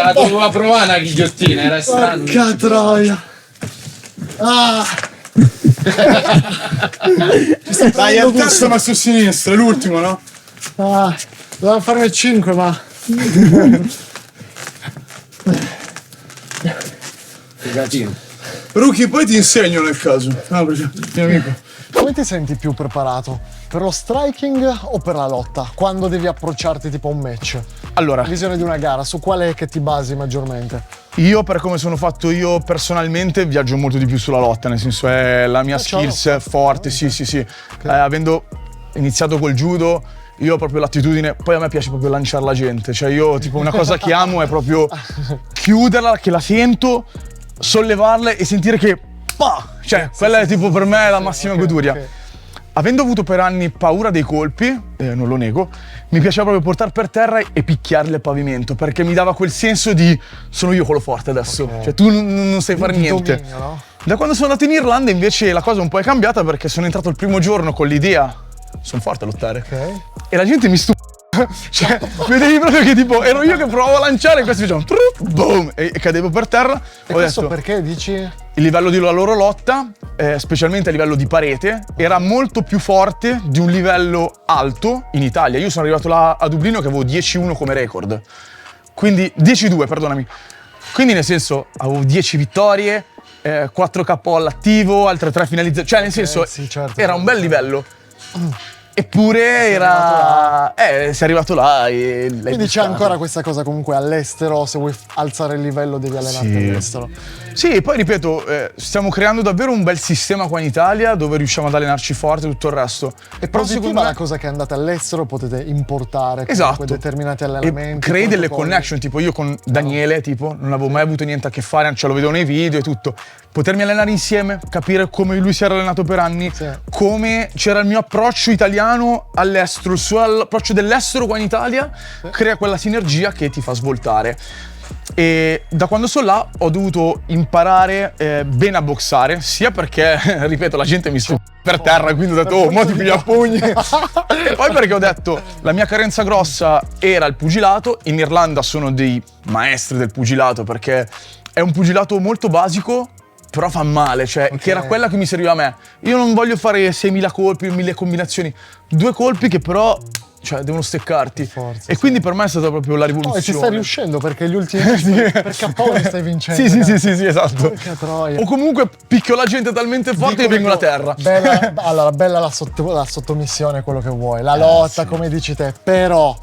La doveva provare una ghigliottina, era strano. Porca troia! Ah! Dai, al terzo ma su sinistra, è l'ultimo, no? Ah! Dovevamo farne 5, ma... Figatino. Rookie, poi ti insegno nel caso. Ah, perché mio amico. Come ti senti più preparato? Per lo striking o per la lotta? Quando devi approcciarti tipo a un match? Allora, Visione di una gara, su quale è che ti basi maggiormente? io per come sono fatto io personalmente viaggio molto di più sulla lotta, nel senso è la mia skills forte, sì. Avendo iniziato col judo, io ho proprio l'attitudine, poi a me piace proprio lanciare la gente, cioè io tipo una cosa che amo è proprio chiuderla, che la sento, sollevarla e sentire che cioè quella è tipo per me la massima goduria. ok. Avendo avuto per anni paura dei colpi, non lo nego, mi piaceva proprio portare per terra e picchiarli al pavimento, perché mi dava quel senso di sono io quello forte adesso, cioè tu non sai fare Di niente. dominio, no? Da quando sono andato in Irlanda invece la cosa un po' è cambiata perché sono entrato il primo giorno con l'idea, sono forte a lottare, Ok. e la gente mi stupiva. Cioè, vedevi proprio che tipo ero io che provavo a lanciare e questi facevano boom e cadevo per terra. E Ho questo detto, perché dici? il livello della loro lotta, specialmente a livello di parete, era molto più forte di un livello alto in Italia. Io sono arrivato là a Dublino che avevo 10-1 come record. Quindi 10-2, perdonami. Quindi nel senso avevo 10 vittorie, 4 KO all'attivo, altre 3 finalizzazioni. Cioè nel senso sì, certo. era un bel livello. Eppure era... sei arrivato là e... l'hai Quindi c'è buttato. ancora questa cosa comunque all'estero, se vuoi alzare il livello devi allenarti Sì. all'estero. Sì, e poi ripeto, stiamo creando davvero un bel sistema qua in Italia dove riusciamo ad allenarci forte e tutto il resto. È Però positiva secondo me- la cosa che andate all'estero, potete importare comunque Esatto. determinati E allenamenti. crei delle protocolli. connection, tipo io con Daniele, tipo, non avevo mai avuto niente a che fare, ce lo vedo nei video e tutto. Potermi allenare insieme, capire come lui si era allenato per anni, Sì. come c'era il mio approccio italiano all'estero, il suo approccio dell'estero qua in Italia, crea quella sinergia che ti fa svoltare. E da quando sono là ho dovuto imparare bene a boxare, sia perché, ripeto, la gente mi sta per terra, quindi ho detto, oh, mo ti piglio a pugni. E poi perché ho detto, la mia carenza grossa era il pugilato, in Irlanda sono dei maestri del pugilato perché è un pugilato molto basico, però fa male, cioè che era quella che mi serviva a me. Io non voglio fare 6.000 colpi, 1.000 combinazioni, 2 colpi che però cioè devono steccarti. Forza, e quindi per me è stata proprio la rivoluzione. E ci stai riuscendo perché gli ultimi per KO li stai vincendo. Sì, esatto. Porca troia. O comunque picchio la gente talmente forte che vengono a terra. Bella la sottomissione, quello che vuoi, la lotta, sì. come dici te, però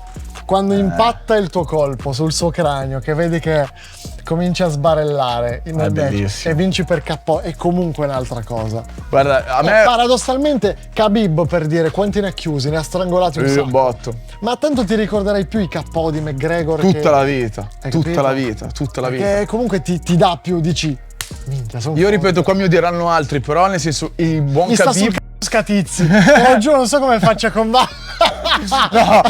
quando impatta il tuo colpo sul suo cranio, che vedi che comincia a sbarellare nel match bellissimo. e vinci per KO, è comunque un'altra cosa. Guarda, a me Paradossalmente Khabib, per dire, quanti ne ha chiusi, ne ha strangolati un sacco. un botto. Ma tanto ti ricorderai più i KO di McGregor Tutta la vita, Hai tutta capito? la vita, tutta la vita. Che comunque ti dà più, dici, minchia, sono Io forte. ripeto, qua mi odieranno altri, però nel senso il buon Mi sta sul Khabib, Scatizzi. Te lo giuro, non so come faccia a combattere. no,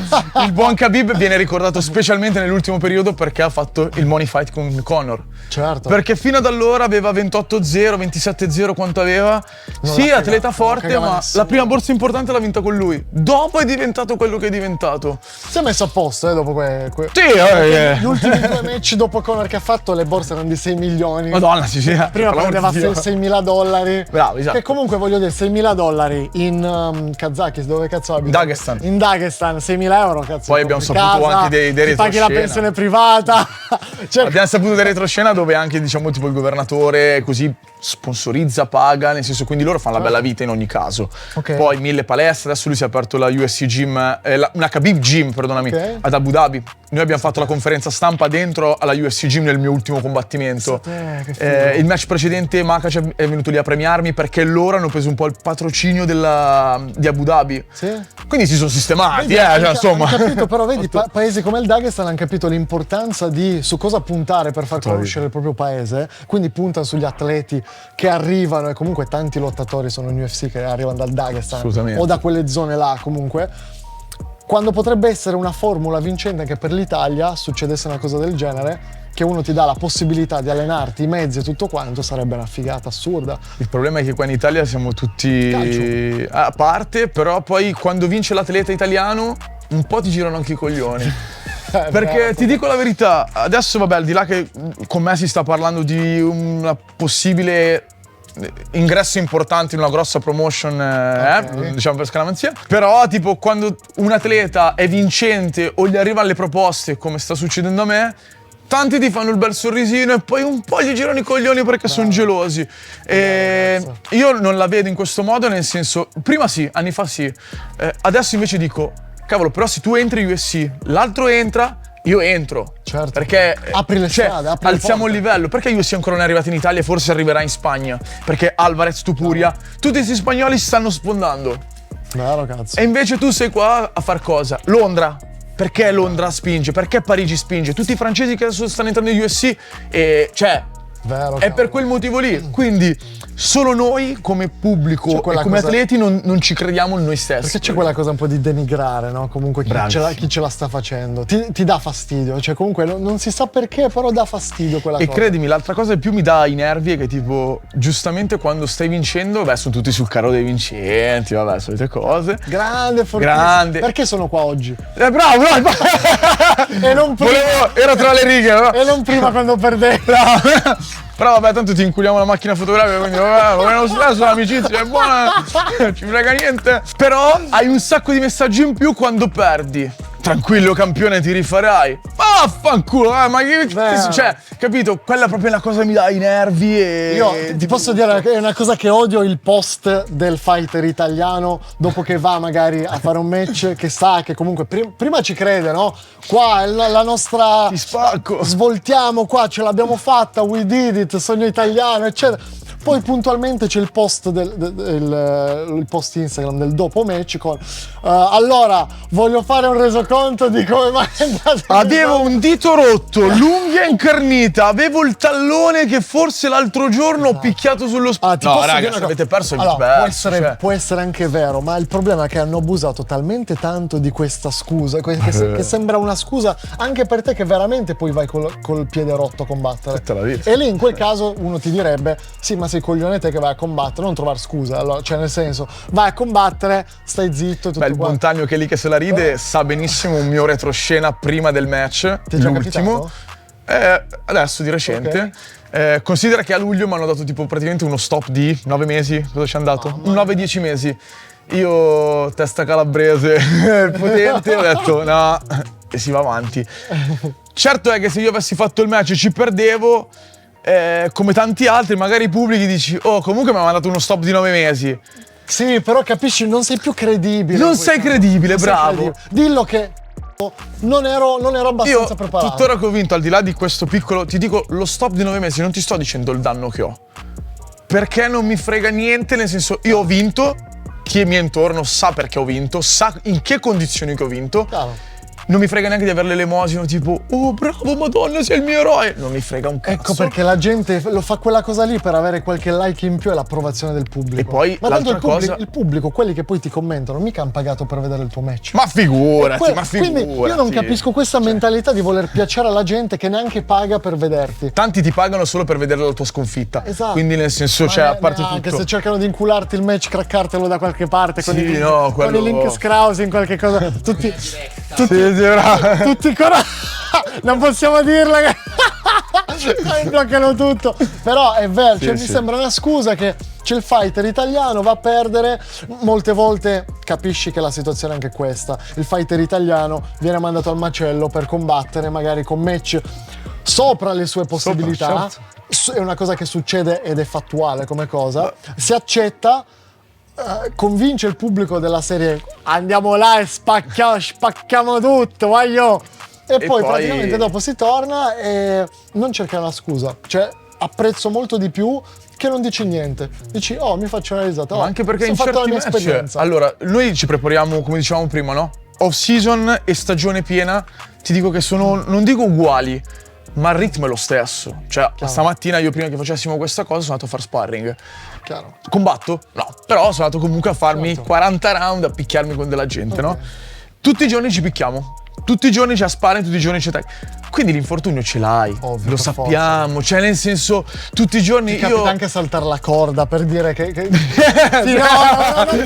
il buon Khabib viene ricordato specialmente nell'ultimo periodo perché ha fatto il money fight con Conor. Certo. Perché fino ad allora aveva 28-0, 27-0, quanto aveva? Non Sì, la atleta cagava, forte, non la cagava ma nessuno. la prima borsa importante l'ha vinta con lui. Dopo è diventato quello che è diventato. Si è messo a posto, dopo Sì, Gli ultimi due match dopo Conor che ha fatto, le borse erano di 6 milioni. Madonna, sì. Prima prendeva $6.000. Bravo, esatto. Che comunque voglio dire, $6.000 in Kazakistan, dove cazzo abita? Dagestan. In Dagestan, 6.000 euro, cazzo. Poi abbiamo compri saputo casa, anche dei ti paghi la retroscena. pensione privata. Cioè, Abbiamo saputo del retroscena dove anche diciamo tipo il governatore così sponsorizza, paga, nel senso quindi loro fanno la bella vita in ogni caso. Ok. Poi 1000 palestre, adesso lui si è aperto la USC Gym, una Khabib Gym, perdonami, Ok. ad Abu Dhabi. Noi abbiamo fatto la conferenza stampa dentro alla USC Gym nel mio ultimo combattimento. che figo. Il match precedente Makhachev è venuto lì a premiarmi perché loro hanno preso un po' il patrocinio di Abu Dhabi. Sì. Quindi si sono sistemati, Vedi, cioè, insomma. hanno capito, però vedi, paesi come il Dagestan hanno capito l'importanza di su cosa puntare per far conoscere il proprio paese, quindi puntano sugli atleti che arrivano, e comunque tanti lottatori sono in UFC che arrivano dal Dagestan Assolutamente. o da quelle zone là comunque. Quando potrebbe essere una formula vincente anche per l'Italia, succedesse una cosa del genere, che uno ti dà la possibilità di allenarti, i mezzi e tutto quanto, sarebbe una figata assurda. Il problema è che qua in Italia siamo tutti a parte, però poi quando vince l'atleta italiano un po' ti girano anche i coglioni. Perché ti dico la verità, adesso vabbè, al di là che con me si sta parlando di una possibile ingresso importante in una grossa promotion, Ok. diciamo per scaramanzia, però tipo quando un atleta è vincente o gli arrivano le proposte come sta succedendo a me, tanti ti fanno il bel sorrisino e poi un po' gli girano i coglioni perché sono gelosi. E io non la vedo in questo modo, nel senso, prima sì, anni fa sì, adesso invece dico, cavolo, però se tu entri USC, l'altro entra, io entro. Certo. Perché Apri le strade, apri le alziamo il porte. livello. Perché USC ancora non è arrivato in Italia e forse arriverà in Spagna? Perché Alvarez, Tupuria, tutti questi spagnoli si stanno sfondando. Vero, cazzo. E invece tu sei qua a far cosa? Londra. Perché Londra spinge? Perché Parigi spinge? Tutti i francesi che adesso stanno entrando in USC, cioè, Vero, è per quel motivo lì. Quindi solo noi come pubblico C'è e quella come cosa- atleti non ci crediamo in noi stessi. Perché c'è quella cosa un po' di denigrare, no? Comunque chi ce la sta facendo. Ti dà fastidio, cioè comunque non si sa perché, però dà fastidio quella E cosa. credimi, l'altra cosa che più mi dà i nervi è che tipo, giustamente quando stai vincendo, beh, sono tutti sul carro dei vincenti, vabbè, solite cose. Grande, fortissimo. Grande. Perché sono qua oggi? Bravo, E non prima, era tra le righe, no? e non prima quando perdevo. Però vabbè, tanto ti inculiamo la macchina fotografica, quindi vabbè, va bene lo stesso, l'amicizia è buona, non ci frega niente. Però hai un sacco di messaggi in più quando perdi. Tranquillo campione, ti rifarai. Vaffanculo, ma che cioè, capito? Quella proprio è una cosa che mi dà i nervi e Io ti posso dire che è una cosa che odio, il post del fighter italiano dopo che va magari a fare un match che sa che comunque prima ci crede, no? Qua è la nostra... ti spacco. Svoltiamo qua, ce l'abbiamo fatta, we did it, sogno italiano, eccetera. Poi puntualmente c'è il post il post Instagram del dopo match con allora voglio fare un resoconto di come mai è andato. Avevo un dito rotto, l'unghia incarnita, avevo il tallone che forse l'altro giorno ho picchiato sullo Ah, ti No, posso dire raga, una se cosa? avete perso, avete Allora, perso. cioè. può essere anche vero, ma il problema è che hanno abusato talmente tanto di questa scusa che sembra una scusa anche per te che veramente poi vai col piede rotto a combattere. Tutta la vita. E lì in quel caso uno ti direbbe sì, ma sei coglione te che vai a combattere, non trovare scuse. Allora, cioè nel senso, vai a combattere, stai zitto e tutto Beh, il qua. Montagno che è lì che se la ride sa benissimo un mio retroscena prima del match, Ti è già l'ultimo. capitato? Adesso di recente. Ok. Considera che a luglio mi hanno dato tipo praticamente uno stop di 9 mesi. Cosa ci hanno dato? 9-10 mesi. Io, testa calabrese, potente, ho detto no, e si va avanti. Certo è che se io avessi fatto il match e ci perdevo, come tanti altri, magari i pubblici dici, oh, comunque mi ha mandato uno stop di 9 mesi. Sì, però capisci, non sei più credibile. Non sei credibile, Non sei bravo. credibile. Dillo che non ero abbastanza Io, preparato. tuttora che ho vinto, al di là di questo piccolo, ti dico, lo stop di 9 mesi, non ti sto dicendo il danno che ho. Perché non mi frega niente, nel senso, io ho vinto, chi è mio intorno sa perché ho vinto, sa in che condizioni che ho vinto. Chiaro. Non mi frega neanche di avere l'elemosina tipo, oh bravo, madonna, sei il mio eroe. Non mi frega un cazzo. Ecco perché la gente lo fa quella cosa lì per avere qualche like in più e l'approvazione del pubblico. E poi ma tanto l'altra il pubblico, quelli che poi ti commentano, mica hanno pagato per vedere il tuo match. Ma figurati, ma figurati. Quindi io non capisco questa mentalità di voler piacere alla gente che neanche paga per vederti. Tanti ti pagano solo per vedere la tua sconfitta. Esatto. Quindi nel senso, Ma cioè, a parte anche tutto. se cercano di incularti il match, craccartelo da qualche parte con, Sì, i link, no, con i quello- link scrausi in qualche cosa. Tutti bravo. non possiamo dirla che bloccano tutto. Però è vero, cioè, mi sì. sembra una scusa che c'è il fighter italiano, va a perdere. Molte volte capisci che la situazione è anche questa. Il fighter italiano viene mandato al macello per combattere magari con match sopra le sue possibilità. certo. È una cosa che succede ed è fattuale come cosa. Si accetta, convince il pubblico della serie, andiamo là e spacchiamo tutto, voglio. E poi praticamente dopo si torna e non cerca una scusa. Cioè, apprezzo molto di più che non dici niente. Dici, oh, mi faccio una risata. Ma anche perché in ho fatto la certi mia match, esperienza. allora, noi ci prepariamo, come dicevamo prima, no? Off season e stagione piena, ti dico che sono, non dico uguali, ma il ritmo è lo stesso. Cioè, stamattina io prima che facessimo questa cosa sono andato a fare sparring. Chiaro. Combatto? No. Però sono andato comunque a farmi 40 round, a picchiarmi con della gente, no? Tutti i giorni ci picchiamo. Tutti i giorni c'è sparring, tutti i giorni c'è tag. Quindi l'infortunio ce l'hai, Ovvio, lo per sappiamo, cioè nel senso, tutti i giorni Ti capita io... anche saltare la corda per dire che... Sì, no, non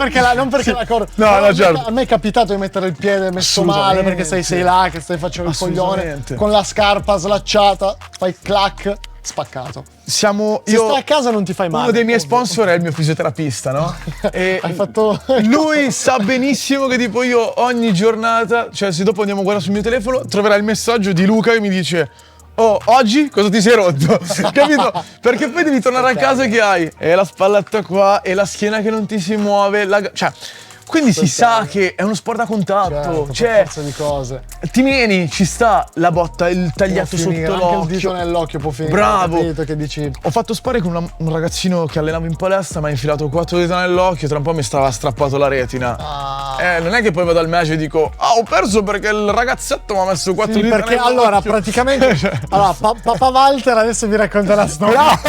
perché la corda. No, Però no, certo. A me è capitato di mettere il piede messo male perché sei là che stai facendo il coglione Assolutamente. con la scarpa slacciata, fai clac, spaccato. Siamo... Se stai a casa non ti fai male. Uno dei miei ovvio. sponsor è il mio fisioterapista, no? E Hai fatto... lui sa benissimo che tipo io ogni giornata, cioè se dopo andiamo a guardare sul mio telefono, troverai il messaggio di Luca che mi dice: oh, oggi cosa ti sei rotto? Capito? Perché poi devi tornare a casa che hai e la spalletta qua e la schiena che non ti si muove, cioè... Quindi si sa che è uno sport a contatto, Certo, cioè per forza di cose. ti meni, ci sta la botta, il tagliato Può finire, sotto anche il dito l'occhio. nell'occhio può finire. Bravo. Capito che dici... Ho fatto sparring con un ragazzino che allenavo in palestra, mi ha infilato 4 dita nell'occhio, tra un po' mi stava strappato la retina. Non è che poi vado al match e dico, ho perso perché il ragazzetto mi ha messo 4 Sì, dita perché nell'occhio. allora praticamente allora, papà Walter adesso vi racconta la storia.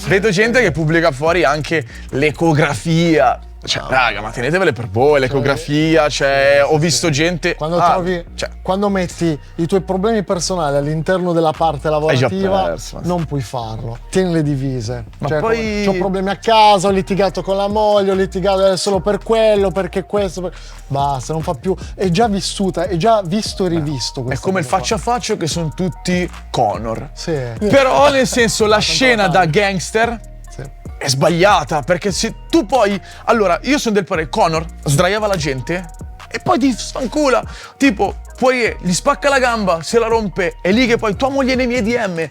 Vedo gente che pubblica fuori anche l'ecografia. Cioè, raga, ma tenetevele per voi, l'ecografia, cioè, ho visto gente... Quando trovi, cioè, quando metti i tuoi problemi personali all'interno della parte lavorativa, perso. non puoi farlo. Tieni le divise. Ma cioè, poi- ho problemi a casa, ho litigato con la moglie, ho litigato solo per quello, perché questo. Basta, non fa più. È già vissuta, è già visto e rivisto. è questa come il cosa faccia a faccia che sono tutti Conor. Sì. Però nel senso la scena da gangster Sì. è sbagliata, perché se tu poi... Allora, io sono del parere, Conor sdraiava la gente e poi ti sfancula. Tipo, poi gli spacca la gamba, se la rompe, è lì che poi tua moglie nei miei DM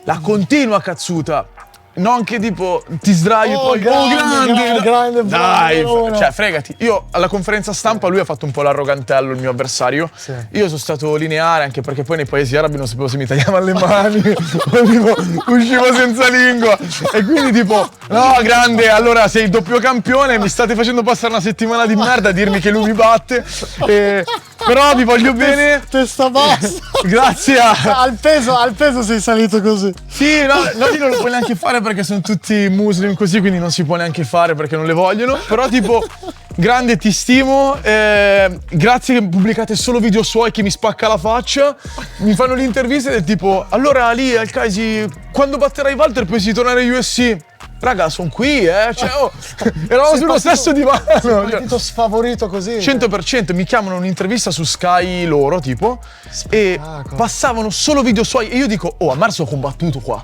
la continua cazzuta. Non che tipo ti sdrai e poi grande, dai, bravo. cioè fregati. Io alla conferenza stampa lui ha fatto un po' l'arrogantello, il mio avversario. Sì. Io sono stato lineare anche perché poi nei paesi arabi non sapevo se mi tagliavano le mani o tipo uscivo senza lingua e quindi tipo no grande, allora sei il doppio campione, mi state facendo passare una settimana di merda a dirmi che lui mi batte però vi voglio bene. Testa bassa. Grazie al peso sei salito così. Sì, no, lì non lo puoi neanche fare perché sono tutti muslim così, quindi non si può neanche fare perché non le vogliono. Però tipo, grande, ti stimo, grazie che pubblicate solo video suoi che mi spacca la faccia. Mi fanno le interviste del tipo, allora lì al Kaisi, quando batterai Walter puoi tornare UFC? raga, sono qui, cioè, eravamo sullo stesso divano. Sei partito sfavorito così. 100%, mi chiamano un'intervista su Sky loro, tipo, e passavano solo video suoi e io dico, a marzo ho combattuto qua.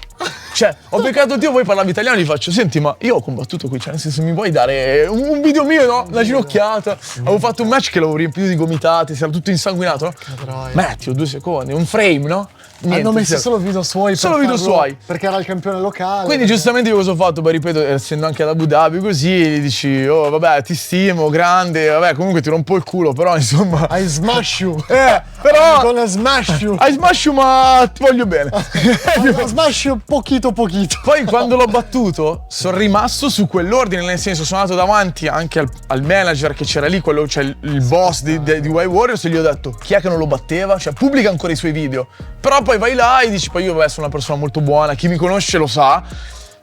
Cioè, ho beccato Dio, voi parlavi italiano, gli faccio, senti, ma io ho combattuto qui, cioè nel senso mi vuoi dare un video mio, no? Una ginocchiata. Avevo fatto un match che l'avevo riempito di gomitate, si era tutto insanguinato, no? Metti, 2 secondi, un frame, no? Niente, hanno messo solo video suoi. Solo video suoi. Perché era il campione locale. Quindi giustamente io cosa ho fatto? Beh, ripeto, essendo anche ad Abu Dhabi così, gli dici, oh vabbè, ti stimo, grande, vabbè, comunque ti rompo il culo, però insomma... I smash you. Però... Con a smash you. I smash you, ma ti voglio bene. I smash you pochito. Poi quando l'ho battuto, sono rimasto su quell'ordine, nel senso sono andato davanti anche al manager che c'era lì, quello, cioè il boss di White Warriors, e gli ho detto, chi è che non lo batteva? Cioè, pubblica ancora i suoi video. Però poi vai là e dici, poi io sono una persona molto buona, chi mi conosce lo sa.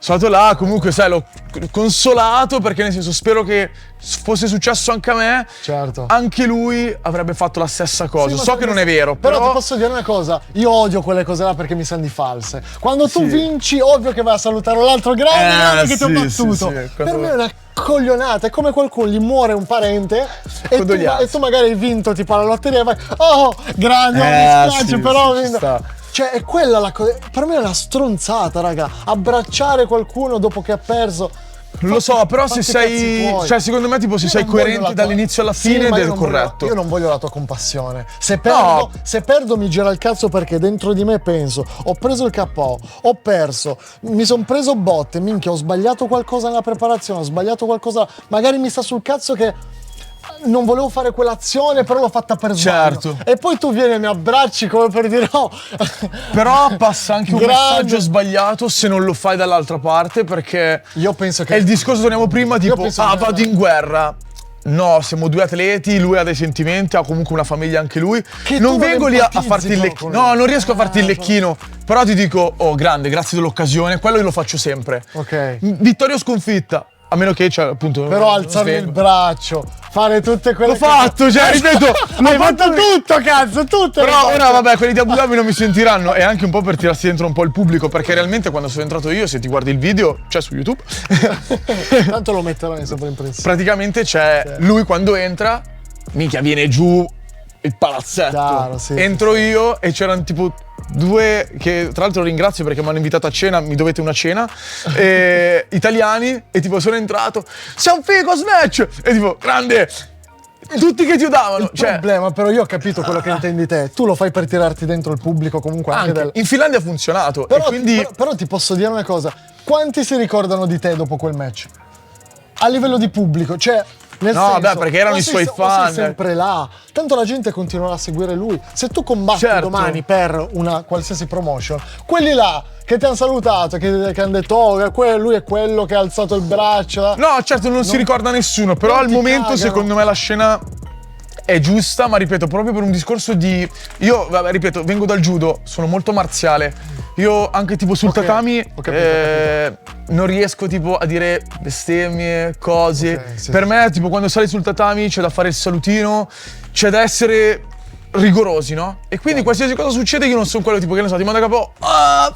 Sono andato là, comunque sai, l'ho consolato perché nel senso spero che fosse successo anche a me, certo, anche lui avrebbe fatto la stessa cosa. Sì, so che non è vero, però ti posso dire una cosa, io odio quelle cose là perché mi sanno di false. Quando tu vinci, ovvio che vai a salutare l'altro grande che ti ho battuto. Per me è una coglionata, è come qualcuno gli muore un parente e tu magari hai vinto tipo alla lotteria e vai, oh grande, mi spiace, però ho vinto. Cioè, è quella la cosa. Per me è una stronzata, raga. Abbracciare qualcuno dopo che ha perso. Lo so, però se sei. Cioè, secondo me, tipo, se sei coerente dall'inizio alla fine ed è corretto. Io non voglio la tua compassione. Se perdo mi gira il cazzo perché dentro di me penso, ho preso il KO, ho perso, mi sono preso botte, minchia, ho sbagliato qualcosa nella preparazione, ho sbagliato qualcosa. Magari mi sta sul cazzo che. Non volevo fare quell'azione, però l'ho fatta per sbaglio. Certo. E poi tu vieni e mi abbracci come per dire no. Però passa anche un messaggio sbagliato se non lo fai dall'altra parte, perché io penso che è il discorso, torniamo prima, tipo, vado in guerra. No, siamo 2 atleti, lui ha dei sentimenti, ha comunque una famiglia anche lui. Non vengo lì a farti il lecchino. No, non riesco a farti il lecchino. Però ti dico, oh grande, grazie dell'occasione, quello io lo faccio sempre. Ok. Vittoria o sconfitta. A meno che c'è appunto. Però alzare il braccio, fare tutte quelle cose. L'ho fatto, cioè, ripeto. Hai fatto tutto, cazzo, tutto. Però ora, vabbè, quelli di Abu Dhabi non mi sentiranno. E anche un po' per tirarsi dentro un po' il pubblico. Perché realmente quando sono entrato io, se ti guardi il video, c'è su YouTube. Tanto lo metterò in sovraimpressione. Praticamente c'è lui quando entra, minchia, viene giù il palazzetto. Chiaro, sì, entro io e c'erano tipo 2 che tra l'altro ringrazio perché mi hanno invitato a cena, mi dovete una cena, italiani, e tipo sono entrato, sei un figo Snatch, e tipo grande, tutti che ti udavano. Il problema, però io ho capito quello che intendi te, tu lo fai per tirarti dentro il pubblico comunque anche in Finlandia ha funzionato, però, e quindi però ti posso dire una cosa, quanti si ricordano di te dopo quel match? A livello di pubblico, cioè nel senso, beh, perché erano i suoi fan. Sei sempre là. Tanto la gente continuerà a seguire lui. Se tu combatti domani per una qualsiasi promotion, quelli là che ti hanno salutato, che hanno detto lui è quello che ha alzato il braccio. No, certo, non si ricorda nessuno, però al momento secondo me la scena è giusta, ma ripeto, proprio per un discorso di... Io, vabbè, ripeto, vengo dal judo, sono molto marziale. Io anche tipo sul tatami non riesco tipo a dire bestemmie, cose. Per me, tipo, quando sali sul tatami c'è da fare il salutino, c'è da essere rigorosi, no? E quindi qualsiasi cosa succede io non sono quello tipo che ne so, ti mando a capo,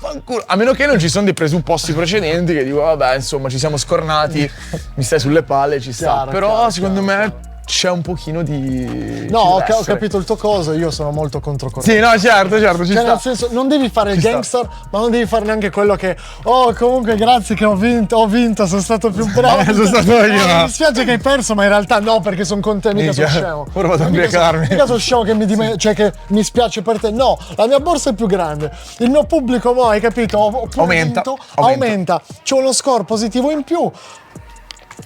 fanculo. A meno che non ci sono dei presupposti precedenti che dico, vabbè, insomma, ci siamo scornati, mi stai sulle palle, ci sta. Però secondo me c'è un pochino di... No, ho capito il tuo coso, io sono molto controcorrente. Sì, no, certo, ci sta. Nel senso, non devi fare il gangster, ma non devi fare neanche quello che comunque grazie che ho vinto, sono stato più bravo. Sono stato io. Mi dispiace che hai perso, ma in realtà no, perché sono con te, mica sono scemo. Ora vado a ubriacarmi. Mica sono scemo che mi spiace per te. No, la mia borsa è più grande. Il mio pubblico, hai capito? Aumenta. C'ho uno score positivo in più.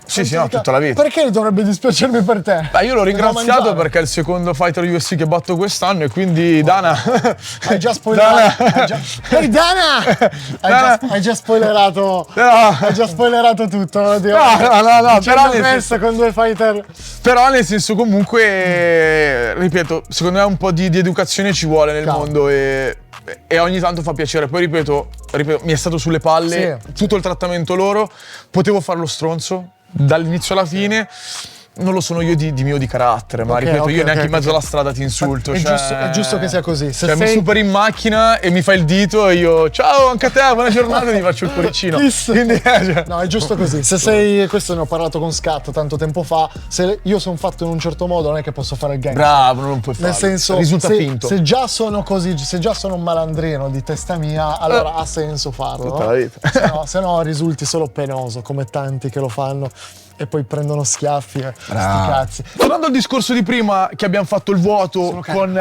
Sì, no, tutta la vita. Perché dovrebbe dispiacermi per te? Beh, io l'ho ringraziato perché è il secondo fighter UFC che batto quest'anno e quindi Dana... Hai già spoilerato. Ehi Dana! Hai già spoilerato. Hai già spoilerato tutto. No, però messo con 2 fighter. Però nel senso comunque, ripeto, secondo me un po' di educazione ci vuole nel mondo e ogni tanto fa piacere. Poi ripeto, mi è stato sulle palle tutto il trattamento loro, potevo fare lo stronzo dall'inizio alla fine. non lo sono io di mio di carattere, ma ripeto, io neanche in mezzo alla strada ti insulto. È giusto che sia così. Se mi superi in macchina e mi fai il dito e io ciao anche a te, buona giornata, e ti faccio il cuoricino. Quindi, no, è giusto così. Se sei, questo ne ho parlato con Scat tanto tempo fa, se io sono fatto in un certo modo non è che posso fare il gang. Bravo, non puoi farlo. Nel senso, risulta finto. Se già sono così, se già sono un malandrino di testa mia, allora ha senso farlo. Tutta la vita. Se no risulti solo penoso, come tanti che lo fanno e poi prendono schiaffi e sti cazzi. Tornando al discorso di prima che abbiamo fatto il vuoto con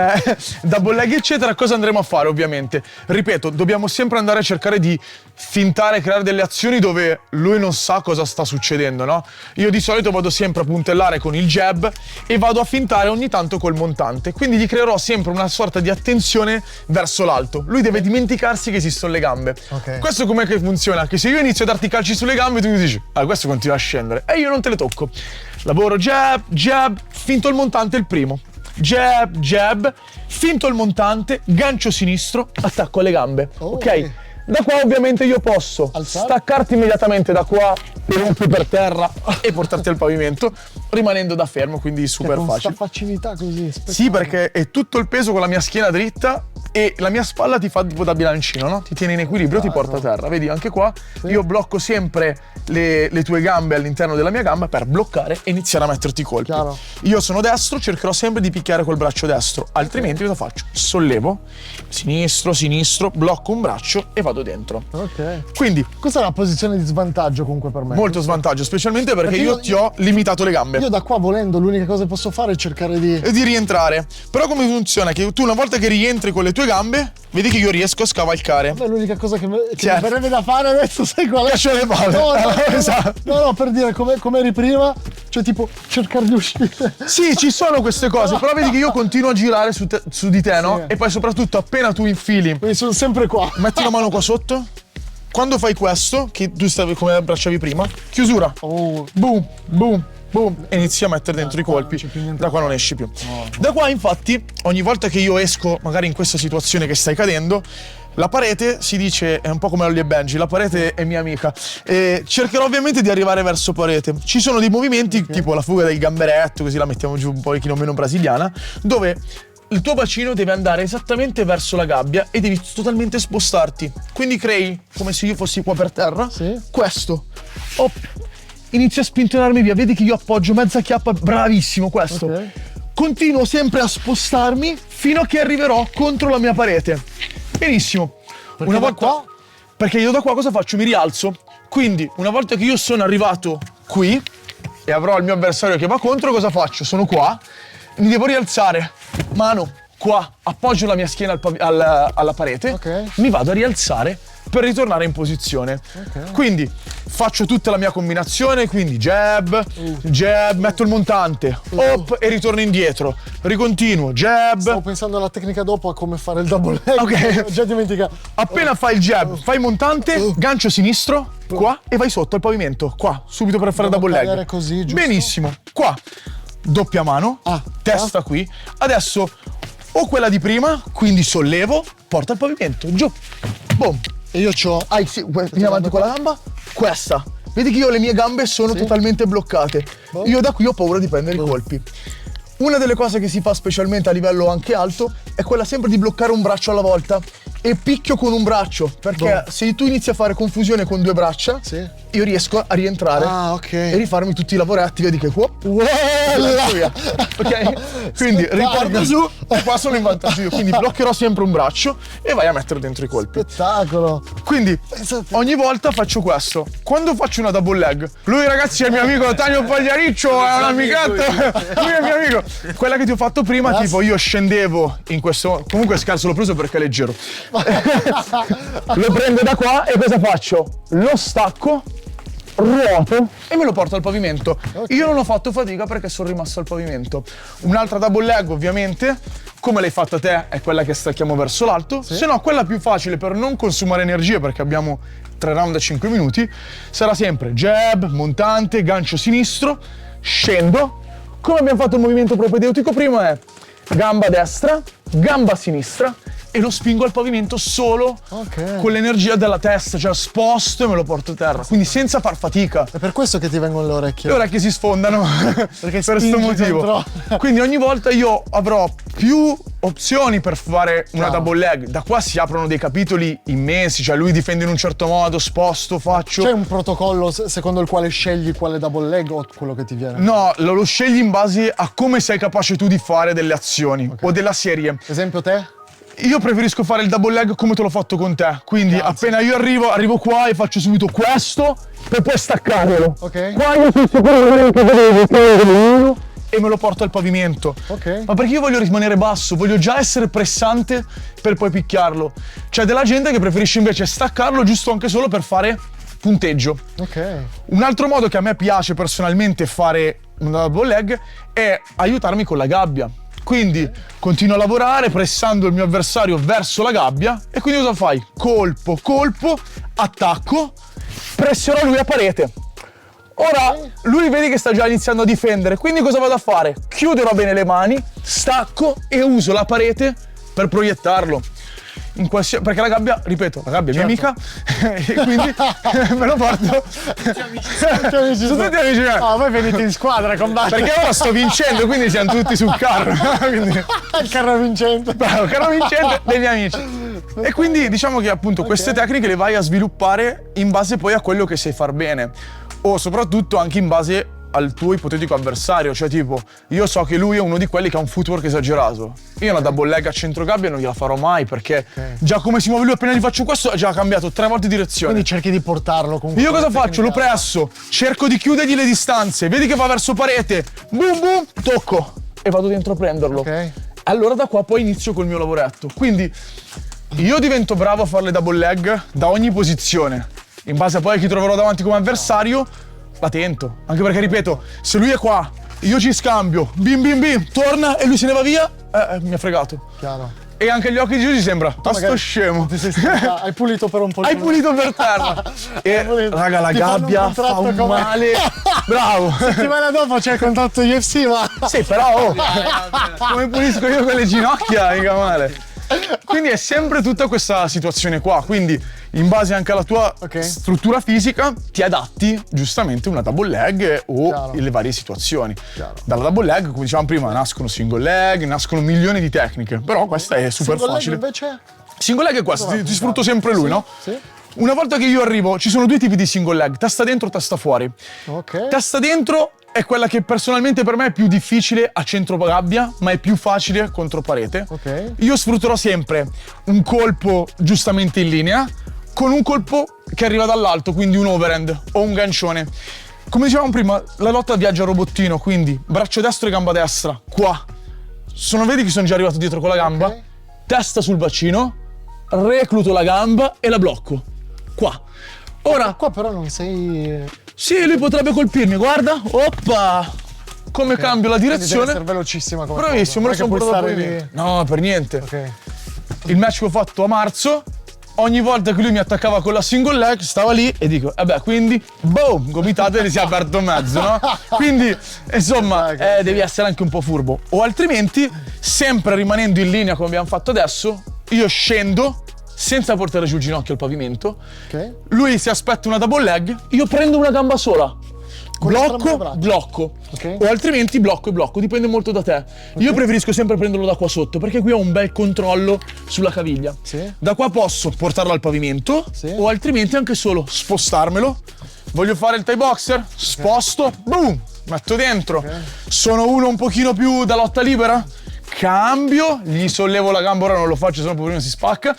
double leg eccetera, cosa andremo a fare ovviamente? Ripeto, dobbiamo sempre andare a cercare di fintare, creare delle azioni dove lui non sa cosa sta succedendo, no? Io di solito vado sempre a puntellare con il jab e vado a fintare ogni tanto col montante, quindi gli creerò sempre una sorta di attenzione verso l'alto. Lui deve dimenticarsi che esistono le gambe. Questo com'è che funziona? Che se io inizio a darti calci sulle gambe tu mi dici questo continua a scendere e io non te le tocco. Lavoro jab, finto il montante il primo. Jab, finto il montante, gancio sinistro, attacco alle gambe. Ok? Da qua ovviamente io posso staccarti immediatamente da qua, rompi per terra e portarti al pavimento, rimanendo da fermo, quindi super facile. Questa facilità così. Sì, perché è tutto il peso con la mia schiena dritta e la mia spalla ti fa tipo da bilancino, no? Ti tiene in equilibrio, ti porta a terra. Vedi, anche qua io blocco sempre le tue gambe all'interno della mia gamba per bloccare e iniziare a metterti i colpi. Chiaro. Io sono destro, cercherò sempre di picchiare col braccio destro, altrimenti cosa faccio? Sollevo, sinistro, blocco un braccio e vado dentro. Quindi questa è una posizione di svantaggio comunque per me. Molto svantaggio, specialmente perché io ti ho limitato le gambe. Io da qua volendo l'unica cosa che posso fare è cercare di rientrare. Però come funziona? Che tu una volta che rientri con le tue gambe, vedi che io riesco a scavalcare. Beh, l'unica cosa che mi verrebbe da fare adesso, sai qual è? Lascia le palle. No, per dire come eri prima, cioè tipo cercare di uscire. Sì, ci sono queste cose, però vedi che io continuo a girare su di te, no? E poi soprattutto appena tu infili, quindi sono sempre qua. metti la mano qua sotto. Quando fai questo, che tu stavi come abbracciavi prima, chiusura. Boom. E inizi a mettere dentro i colpi. Da qua non esci più. Da qua, infatti, ogni volta che io esco, magari in questa situazione che stai cadendo, la parete si dice, è un po' come Holly e Benji, la parete è mia amica. E cercherò ovviamente di arrivare verso parete. Ci sono dei movimenti, tipo la fuga del gamberetto, così la mettiamo giù un po' meno brasiliana, dove il tuo bacino deve andare esattamente verso la gabbia e devi totalmente spostarti. Quindi crei, come se io fossi qua per terra, questo. Inizio a spintonarmi via, vedi che io appoggio mezza chiappa, bravissimo questo. Continuo sempre a spostarmi fino a che arriverò contro la mia parete. Benissimo. Una volta qua, perché io da qua cosa faccio? Mi rialzo. Quindi una volta che io sono arrivato qui e avrò il mio avversario che va contro, cosa faccio? Sono qua, mi devo rialzare. Mano qua, appoggio la mia schiena alla parete, mi vado a rialzare per ritornare in posizione. Quindi faccio tutta la mia combinazione, quindi jab, metto il montante, e ritorno indietro, ricontinuo, jab. Stavo pensando alla tecnica dopo a come fare il double leg. Ho già dimenticato. Appena fai il jab, fai montante, gancio sinistro, qua, e vai sotto al pavimento, qua, subito per fare double leg. Così, giusto? Benissimo, qua, doppia mano, testa qui. Adesso o quella di prima, quindi sollevo, porta al pavimento, giù, boom. E io c'ho... Vieni avanti con la gamba, questa. Vedi che io le mie gambe sono totalmente bloccate. Io da qui ho paura di prendere i colpi. Una delle cose che si fa specialmente a livello anche alto è quella sempre di bloccare un braccio alla volta e picchio con un braccio, perché se tu inizi a fare confusione con due braccia, io riesco a rientrare e rifarmi tutti i lavoretti, vedi che qua. Ok? Quindi riporto su e qua sono in vantaggio io, quindi bloccherò sempre un braccio e vai a mettere dentro i colpi. Spettacolo! Quindi ogni volta faccio questo. Quando faccio una double leg, lui ragazzi è il mio amico Tanio Pagliariccio, è un amichetto, lui è il mio amico. Quella che ti ho fatto prima, tipo io scendevo in questo, comunque scarso l'ho preso perché è leggero. Lo prendo da qua e cosa faccio? Lo stacco, ruoto e me lo porto al pavimento. Io non ho fatto fatica perché sono rimasto al pavimento. Un'altra double leg ovviamente, come l'hai fatta te, è quella che stacchiamo verso l'alto. Se no, quella più facile per non consumare energia, perché abbiamo 3 round a 5 minuti, sarà sempre jab, montante, gancio sinistro, scendo. Come abbiamo fatto il movimento propedeutico prima è gamba destra, gamba sinistra e lo spingo al pavimento solo con l'energia della testa, cioè sposto e me lo porto a terra, quindi senza far fatica. È per questo che ti vengono le orecchie. Le orecchie si sfondano per questo spingi motivo. Quindi ogni volta io avrò più opzioni per fare una Chiaro. double leg. Da qua si aprono dei capitoli immensi, cioè lui difende in un certo modo, sposto, faccio. C'è un protocollo secondo il quale scegli quale double leg o quello che ti viene? No, lo scegli in base a come sei capace tu di fare delle azioni o della serie. Esempio te? Io preferisco fare il double leg come te l'ho fatto con te. Quindi appena io arrivo qua e faccio subito questo per poi staccarlo. Ok. Qua io sono sicuro che vedevo e me lo porto al pavimento. Ok. Ma perché io voglio rimanere basso, voglio già essere pressante per poi picchiarlo. C'è della gente che preferisce invece staccarlo giusto anche solo per fare punteggio. Ok. Un altro modo che a me piace personalmente fare una double leg è aiutarmi con la gabbia. Quindi continuo a lavorare pressando il mio avversario verso la gabbia e quindi cosa fai? Colpo, attacco, pressiono lui a parete. Ora lui vedi che sta già iniziando a difendere, quindi cosa vado a fare? Chiuderò bene le mani, stacco e uso la parete per proiettarlo. Perché la gabbia, ripeto, la gabbia è mia amica e quindi me lo porto. Sono tutti amici miei. Ah, voi venite in squadra a combattere. Perché ora sto vincendo, quindi siamo tutti sul carro. Quindi, Il carro vincente. bravo, carro vincente dei miei amici. E quindi diciamo che appunto queste tecniche le vai a sviluppare in base poi a quello che sai far bene. O soprattutto anche in base al tuo ipotetico avversario, cioè tipo io so che lui è uno di quelli che ha un footwork esagerato, io una double leg a centro gabbia non gliela farò mai perché già come si muove lui appena gli faccio questo ha già cambiato 3 volte direzione. Quindi cerchi di portarlo comunque. Io cosa faccio? Lo presso, cerco di chiudergli le distanze, vedi che va verso parete, boom boom, tocco e vado dentro a prenderlo. Ok. Allora da qua poi inizio col mio lavoretto, quindi io divento bravo a fare le double leg da ogni posizione, in base a poi a chi troverò davanti come avversario. La tento, anche perché ripeto, se lui è qua, io ci scambio, bim bim bim, torna e lui se ne va via, mi ha fregato. Chiaro. E anche agli occhi di Giusy sembra, ma sto magari scemo. Hai pulito per un po'. Hai pulito per terra. E pulito. raga, la Ti fanno un gabbia fa contratto un come- male. Bravo. Settimana dopo c'è il contratto UFC, ma. Sì, però come pulisco io con le ginocchia, mica male. Quindi è sempre tutta questa situazione qua, quindi in base anche alla tua struttura fisica ti adatti giustamente una double leg o Chiaro. le varie situazioni. Dalla double leg, come dicevamo prima, nascono single leg, nascono milioni di tecniche, però questa è super Single leg facile. invece? Single leg è questo, ti sfrutto sempre lui, no? Sì. Una volta che io arrivo, ci sono 2 tipi di single leg, testa dentro, testa fuori. Ok. Testa dentro è quella che personalmente per me è più difficile a centro gabbia, ma è più facile contro parete. Ok. Io sfrutterò sempre un colpo giustamente in linea con un colpo che arriva dall'alto, quindi un overhand o un gancione. Come dicevamo prima, la lotta viaggia a robottino, quindi braccio destro e gamba destra, qua. Vedi che sono già arrivato dietro con la gamba, Ok. testa sul bacino, recluto la gamba e la blocco. Qua. Ora, Qua però non sei. sì, lui potrebbe colpirmi, guarda, oppa! Come cambio la Quindi deve direzione. essere velocissima come Bravissimo, me cosa. lo Non è sono che puoi portato stare poi lì. via. No, per niente. Ok. Il match che ho fatto a marzo, ogni volta che lui mi attaccava con la single leg, stava lì e dico, vabbè, quindi, boom, gomitate e gli si è aperto mezzo, no? Quindi, insomma, devi essere anche un po' furbo. O altrimenti, sempre rimanendo in linea come abbiamo fatto adesso, io scendo senza portare giù il ginocchio al pavimento, Ok. lui si aspetta una double leg, io prendo una gamba sola. Con entrambe le Blocco, braccia. blocco. Ok. O altrimenti blocco e blocco, dipende molto da te. Io preferisco sempre prenderlo da qua sotto, perché qui ho un bel controllo sulla caviglia. Sì. Da qua posso portarlo al pavimento, Sì. o altrimenti anche solo spostarmelo. Voglio fare il Thai boxer, sposto, boom, metto dentro. Sono uno un pochino più da lotta libera, cambio, gli sollevo la gamba, ora non lo faccio, sennò poverino si spacca.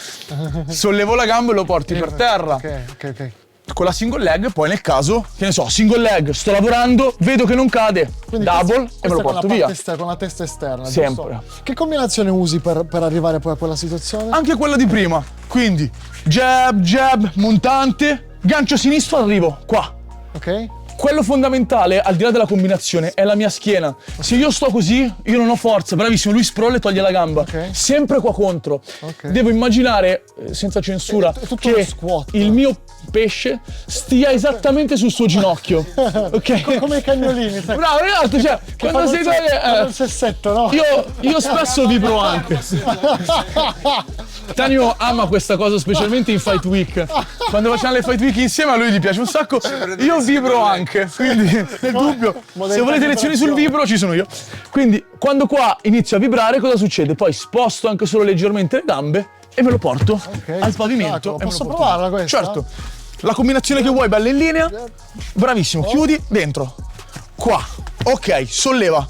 Sollevo la gamba e lo porti per terra. Ok. Con la single leg, poi nel caso, che ne so, single leg, sto lavorando, vedo che non cade, Quindi double e me lo porto via. Con la testa esterna. Sempre. Giusto? Che combinazione usi per arrivare poi a quella situazione? Anche quella di prima, quindi jab, montante, gancio sinistro, arrivo, qua. Ok. Quello fondamentale, al di là della combinazione, è la mia schiena. Se io sto così, io non ho forza, bravissimo, lui scrolla e toglie la gamba. Ok. Sempre qua contro. Ok. Devo immaginare, senza censura, È tutto uno che squat. il mio pesce stia esattamente sul suo ginocchio. Ok? Come i cagnolini, sai? Bravo, esatto, cioè, quando fanno sei il sessetto, no? io spesso vibro anche. Tanio ama questa cosa specialmente in Fight Week. Quando facciamo le Fight Week insieme a lui gli piace un sacco. Io vibro anche, quindi nel dubbio, se volete lezioni sul vibro ci sono io. Quindi quando qua inizio a vibrare cosa succede? Poi sposto anche solo leggermente le gambe e me lo porto al pavimento. E me lo Posso porto provarla via. questa? Certo. La combinazione che vuoi, bella in linea. Bravissimo, chiudi dentro. Qua. Ok, solleva.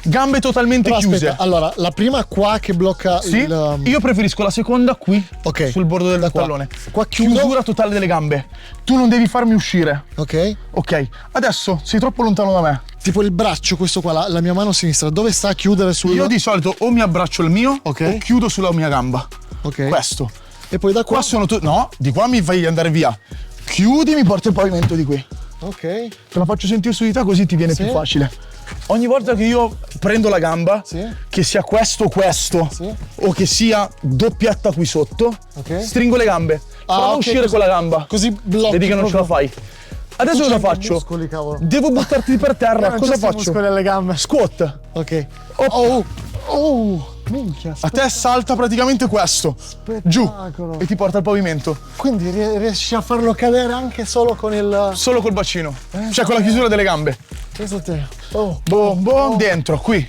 Gambe totalmente Però chiuse. aspetta, allora, la prima qua che blocca Sì, il... io preferisco la seconda qui, Ok. sul bordo del Da qua. tallone. Qua chiudo. Chiusura totale delle gambe. Tu non devi farmi uscire. Ok. Ok, adesso sei troppo lontano da me. Tipo il braccio, questo qua, la mia mano sinistra, dove sta a chiudere sul... Io di solito o mi abbraccio il mio Ok. o chiudo sulla mia gamba. Ok. Questo. E poi da qua... Qua sono tu. No, di qua mi fai andare via. Chiudi, mi porti il pavimento di qui. Ok. Te la faccio sentire su di te così ti viene più facile. Ogni volta che io prendo la gamba, Sì. che sia questo o questo, Sì. o che sia doppietta qui sotto, Ok. stringo le gambe. Prova a ok, uscire così- con la gamba. Così blocchi Vedi che non ce la proprio. fai. Adesso Tu cosa c'hai anche faccio? muscoli, cavolo. Devo buttarti per terra. Non Cosa c'ho sti faccio? muscoli alle gambe. Squat. Ok. Oh, minchia. A te salta praticamente questo. Giù. Spettacolo. E ti porta al pavimento. Quindi riesci a farlo cadere anche solo con il... Solo col bacino. Cioè con la chiusura delle gambe. Pensa a te. Oh. Boom, boom, dentro, qui.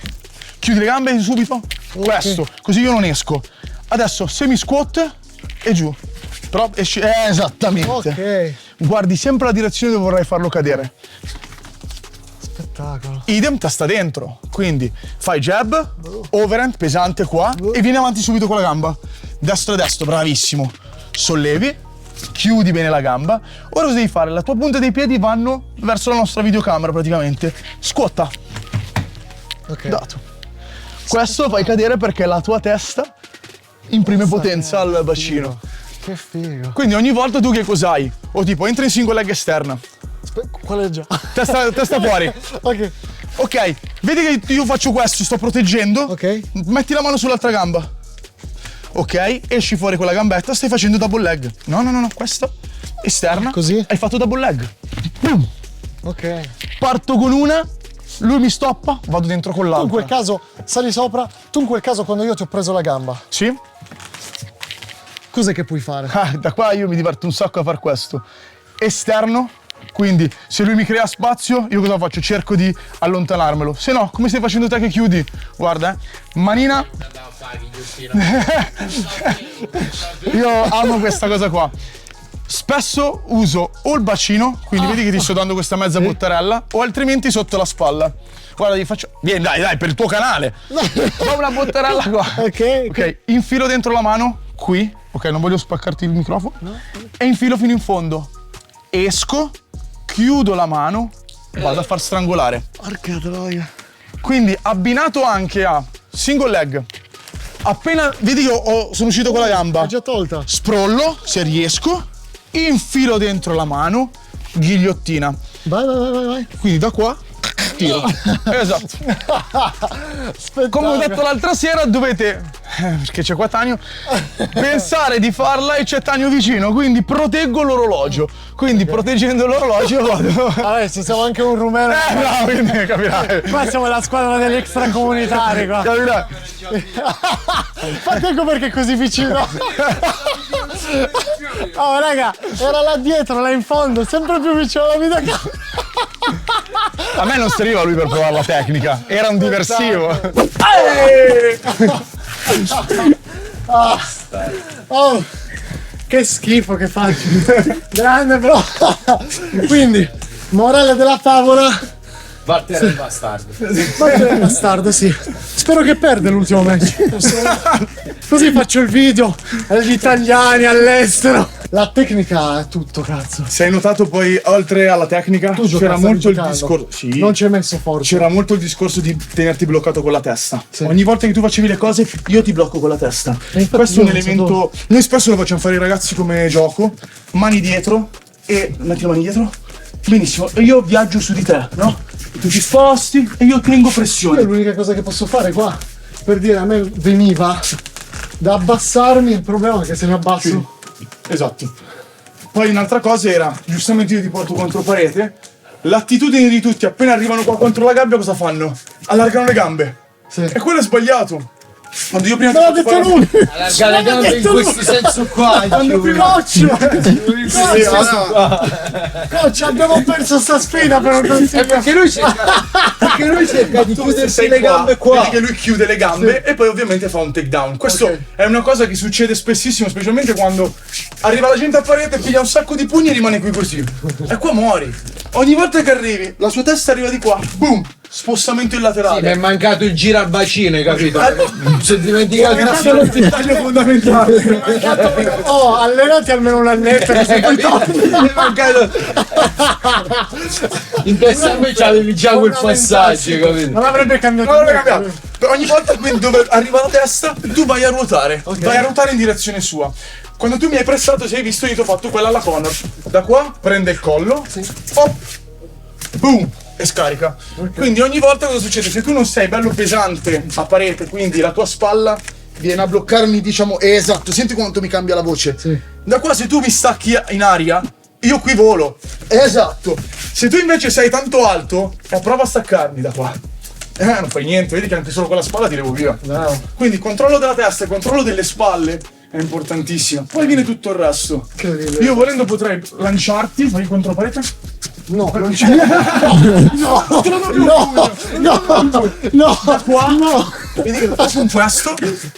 Chiudi le gambe subito. Questo. Così io non esco. Adesso semi squat e giù. Però esci. Esattamente. Ok. Guardi sempre la direzione dove vorrai farlo cadere. Spettacolo. Idem, testa dentro. Quindi fai jab, overhand, pesante qua, e vieni avanti subito con la gamba. Destro e destro, bravissimo. Sollevi, chiudi bene la gamba. Ora cosa devi fare? La tua punta dei piedi vanno verso la nostra videocamera praticamente. Scuotta. Ok. Dato. Questo lo fai cadere perché la tua testa imprime potenza al bacino. Che figo. Quindi ogni volta tu che cos'hai? O tipo entra in single leg esterna. Qual è già? Testa fuori. Ok. Ok, vedi che io faccio questo, sto proteggendo. Ok. Metti la mano sull'altra gamba. Ok, esci fuori con la gambetta, stai facendo double leg. No, questa esterna. Così? Hai fatto double leg. Boom. Ok. Parto con una, lui mi stoppa, vado dentro con Tu in l'altra. quel caso, sali sopra, tu in quel caso quando io ti ho preso la gamba, Sì? cos'è che puoi fare? Da qua io mi diverto un sacco a far questo. Esterno, quindi se lui mi crea spazio, io cosa faccio? Cerco di allontanarmelo. Se no, come stai facendo te che chiudi? Guarda, manina. Io amo questa cosa qua. Spesso uso o il bacino, quindi vedi che ti sto dando questa mezza bottarella, o altrimenti sotto la spalla. Guarda, gli faccio. Vieni, dai, per il tuo canale. Fa una bottarella qua. Ok, infilo dentro la mano, qui. Ok, non voglio spaccarti il microfono. E infilo fino in fondo. Esco, chiudo la mano, vado a far strangolare. Porca troia. Quindi abbinato anche a single leg. Appena vedi io sono uscito con la gamba. L'ho già tolta. Sprollo, se riesco, infilo dentro la mano, ghigliottina. Vai. Quindi da qua tiro. Esatto. Come ho detto l'altra sera, dovete, perché c'è qua Tanio, pensare di farla e c'è Tanio vicino, quindi proteggo l'orologio. Quindi proteggendo l'orologio vado. Adesso siamo anche un rumeno. No, quindi capirai. Qua siamo la squadra degli extracomunitari qua. Capirai. Infatti ecco perché è così vicino. Oh raga, era là dietro, là in fondo, sempre più vicino alla videocamera. A me non serviva lui per provare la tecnica, era un diversivo. Oh, che schifo che faccio. Grande però. Quindi, morale della favola. Battere il bastardo. Battere il bastardo, sì. Spero che perde l'ultimo match. Così faccio il video agli italiani all'estero. La tecnica è tutto, cazzo. Se hai notato poi, oltre alla tecnica, Tu c'era giocavi molto il giocando. discorso. Sì. Non ci hai messo forza. C'era molto il discorso di tenerti bloccato con la testa. Ogni volta che tu facevi le cose, io ti blocco con la testa. infatti Questo è un io non so elemento. Noi spesso lo facciamo fare ai ragazzi come gioco. Mani dietro e metti le mani dietro. Benissimo. E io viaggio su di te, no? Tu ti sposti e io tengo Io pressione. l'unica cosa che posso fare qua, per dire, a me veniva da abbassarmi, il problema è che se mi abbasso. Esatto. Poi un'altra cosa era, giustamente io ti porto contro parete, l'attitudine di tutti appena arrivano qua contro la gabbia cosa fanno? Allargano le gambe. Sì. E quello è sbagliato. Quando io prima Me l'ha detto lui! Allarga le gambe in questo senso qua. Coach, abbiamo perso sta sfida però non si Perché lui cerca di chiudersi sei le gambe qua. Vedi che lui chiude le gambe e poi ovviamente fa un takedown. Questo Ok. è una cosa che succede spessissimo, specialmente quando arriva la gente a parete, piglia un sacco di pugni e rimane qui così. E qua muori. Ogni volta che arrivi, la sua testa arriva di qua, boom, spostamento in Mi è laterale. mancato il giro al bacino, hai capito? Si è dimenticato Il dettaglio fondamentale. Oh, allenati almeno un annetto così poi torni. Mi è mancato. In testa a me c'avevi già quel passaggio, capito? Non avrebbe cambiato. No, non è cambiato. Per ogni volta quindi dove arriva la testa, tu vai a ruotare. Vai a ruotare in direzione sua. Quando tu mi hai pressato, se hai visto, io ti ho fatto quella alla Conor. Da qua prende il collo, hop, boom, e scarica. Quindi ogni volta cosa succede? Se tu non sei bello pesante a parete, quindi la tua spalla viene a bloccarmi, diciamo, esatto, senti quanto mi cambia la voce. Da qua se tu mi stacchi in aria, io qui volo. Esatto. Se tu invece sei tanto alto, prova a staccarmi da qua. Non fai niente, vedi che anche solo con la spalla ti levo via. No. Quindi controllo della testa e controllo delle spalle è importantissimo. Poi viene tutto il resto. Incredibile. Io volendo potrei lanciarti, vai contro parete. No, non c'è. No, Da qua, vedi che faccio un questo,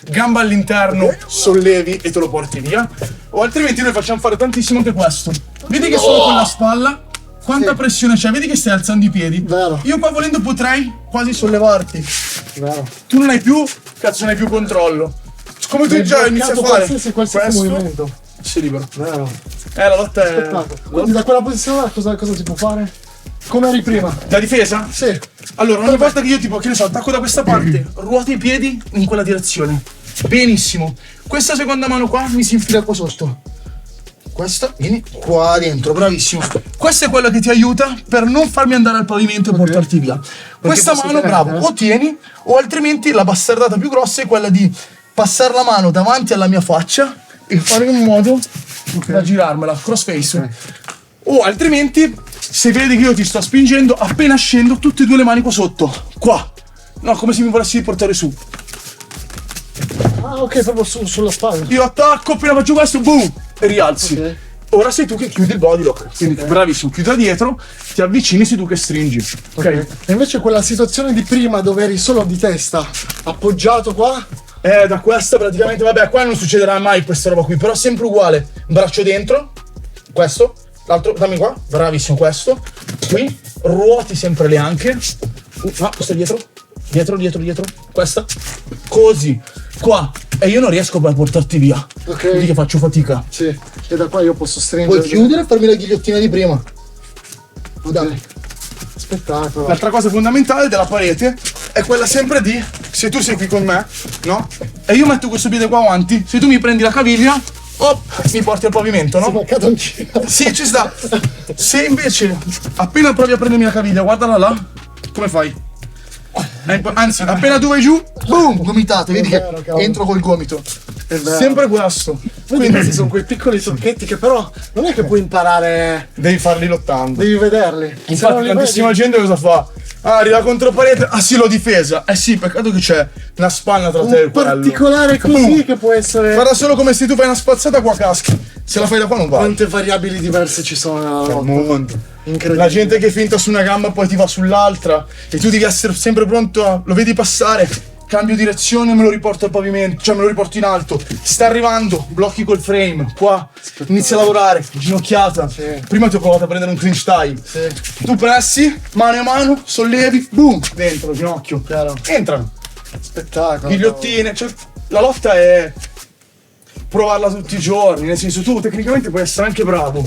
gamba all'interno, sollevi e te lo porti via. O altrimenti noi facciamo fare tantissimo anche questo. Vedi che solo con la spalla, quanta pressione c'è, vedi che stai alzando i piedi. Vero. Io qua volendo potrei quasi sollevarti. Vero. Tu non hai più, cazzo, non hai più controllo. Come tu già inizi a fare qualsiasi movimento. sei libero. Vero. La lotta è Quindi da quella posizione là cosa si può fare? Come eri prima? da difesa? Sì. Allora, ogni volta che io tipo, che ne so, attacco da questa parte, ruoto i piedi in quella direzione. Benissimo. Questa seconda mano qua mi si infila qua sotto. Questa, vieni qua dentro, bravissimo. Questo è quello che ti aiuta per non farmi andare al pavimento e portarti via. Questa posso mano, tenere, bravo, o tieni, o altrimenti la bastardata più grossa è quella di passare la mano davanti alla mia faccia e fare in modo da girarmela, crossface. O altrimenti, se vedi che io ti sto spingendo, appena scendo, tutte e due le mani qua sotto. Qua. No, come se mi volessi portare su. Ah, ok, proprio sulla spalla. Io attacco, appena faccio questo, boom, e rialzi. Ok. Ora sei tu che chiudi il body lock. Quindi bravissimo, chiudi da dietro, ti avvicini, sei tu che stringi. Ok? E invece quella situazione di prima dove eri solo di testa, appoggiato qua, Da questa praticamente, vabbè, qua non succederà mai questa roba qui, però sempre uguale. Braccio dentro, questo, l'altro, dammi qua, bravissimo questo. Qui, ruoti sempre le anche. No, questo è dietro. Dietro, questa. Così, qua. E io non riesco a portarti via. Ok. Vedi che faccio fatica. sì, e da qua io posso stringere. Puoi chiudere e farmi la ghigliottina di prima. Dai. Spettacolo. L'altra cosa fondamentale della parete è quella sempre di, se tu sei qui con me, no? E io metto questo piede qua avanti, se tu mi prendi la caviglia, mi porti al pavimento, Sono no? mancato anch'io. Sì, ci sta. Se invece appena provi a prendermi la caviglia, guardala là, come fai? Anzi, appena tu vai giù, boom, gomitate, vedi che vero, cavolo. entro col gomito. È vero. Sempre questo. Quindi questi sono quei piccoli trucchetti che però non è che puoi imparare, Devi farli lottando. devi vederli. Se non Infatti li tantissima vedi- gente cosa fa? Ah, arriva contro parete, ah sì, l'ho difesa. Eh sì, peccato che c'è una spanna tra te e un quello. particolare così Boom. che può essere. Guarda solo come se tu fai una spazzata qua caschi. Se la fai da qua non va. Quante variabili diverse ci sono nella lotta. Mondo. Incredibile. La gente che finta su una gamba poi ti va sull'altra e tu devi essere sempre pronto a... Lo vedi passare, cambio direzione, me lo riporto al pavimento, cioè me lo riporto in alto. Sta arrivando, blocchi col frame, qua, inizia a lavorare, ginocchiata. Prima ti ho provato a prendere un clinch tie. Tu pressi, mano a mano, sollevi, boom, dentro, ginocchio. Chiaro. Entrano, Spettacolo. ghigliottine, cioè, la lotta è provarla tutti i giorni, nel senso tu tecnicamente puoi essere anche bravo.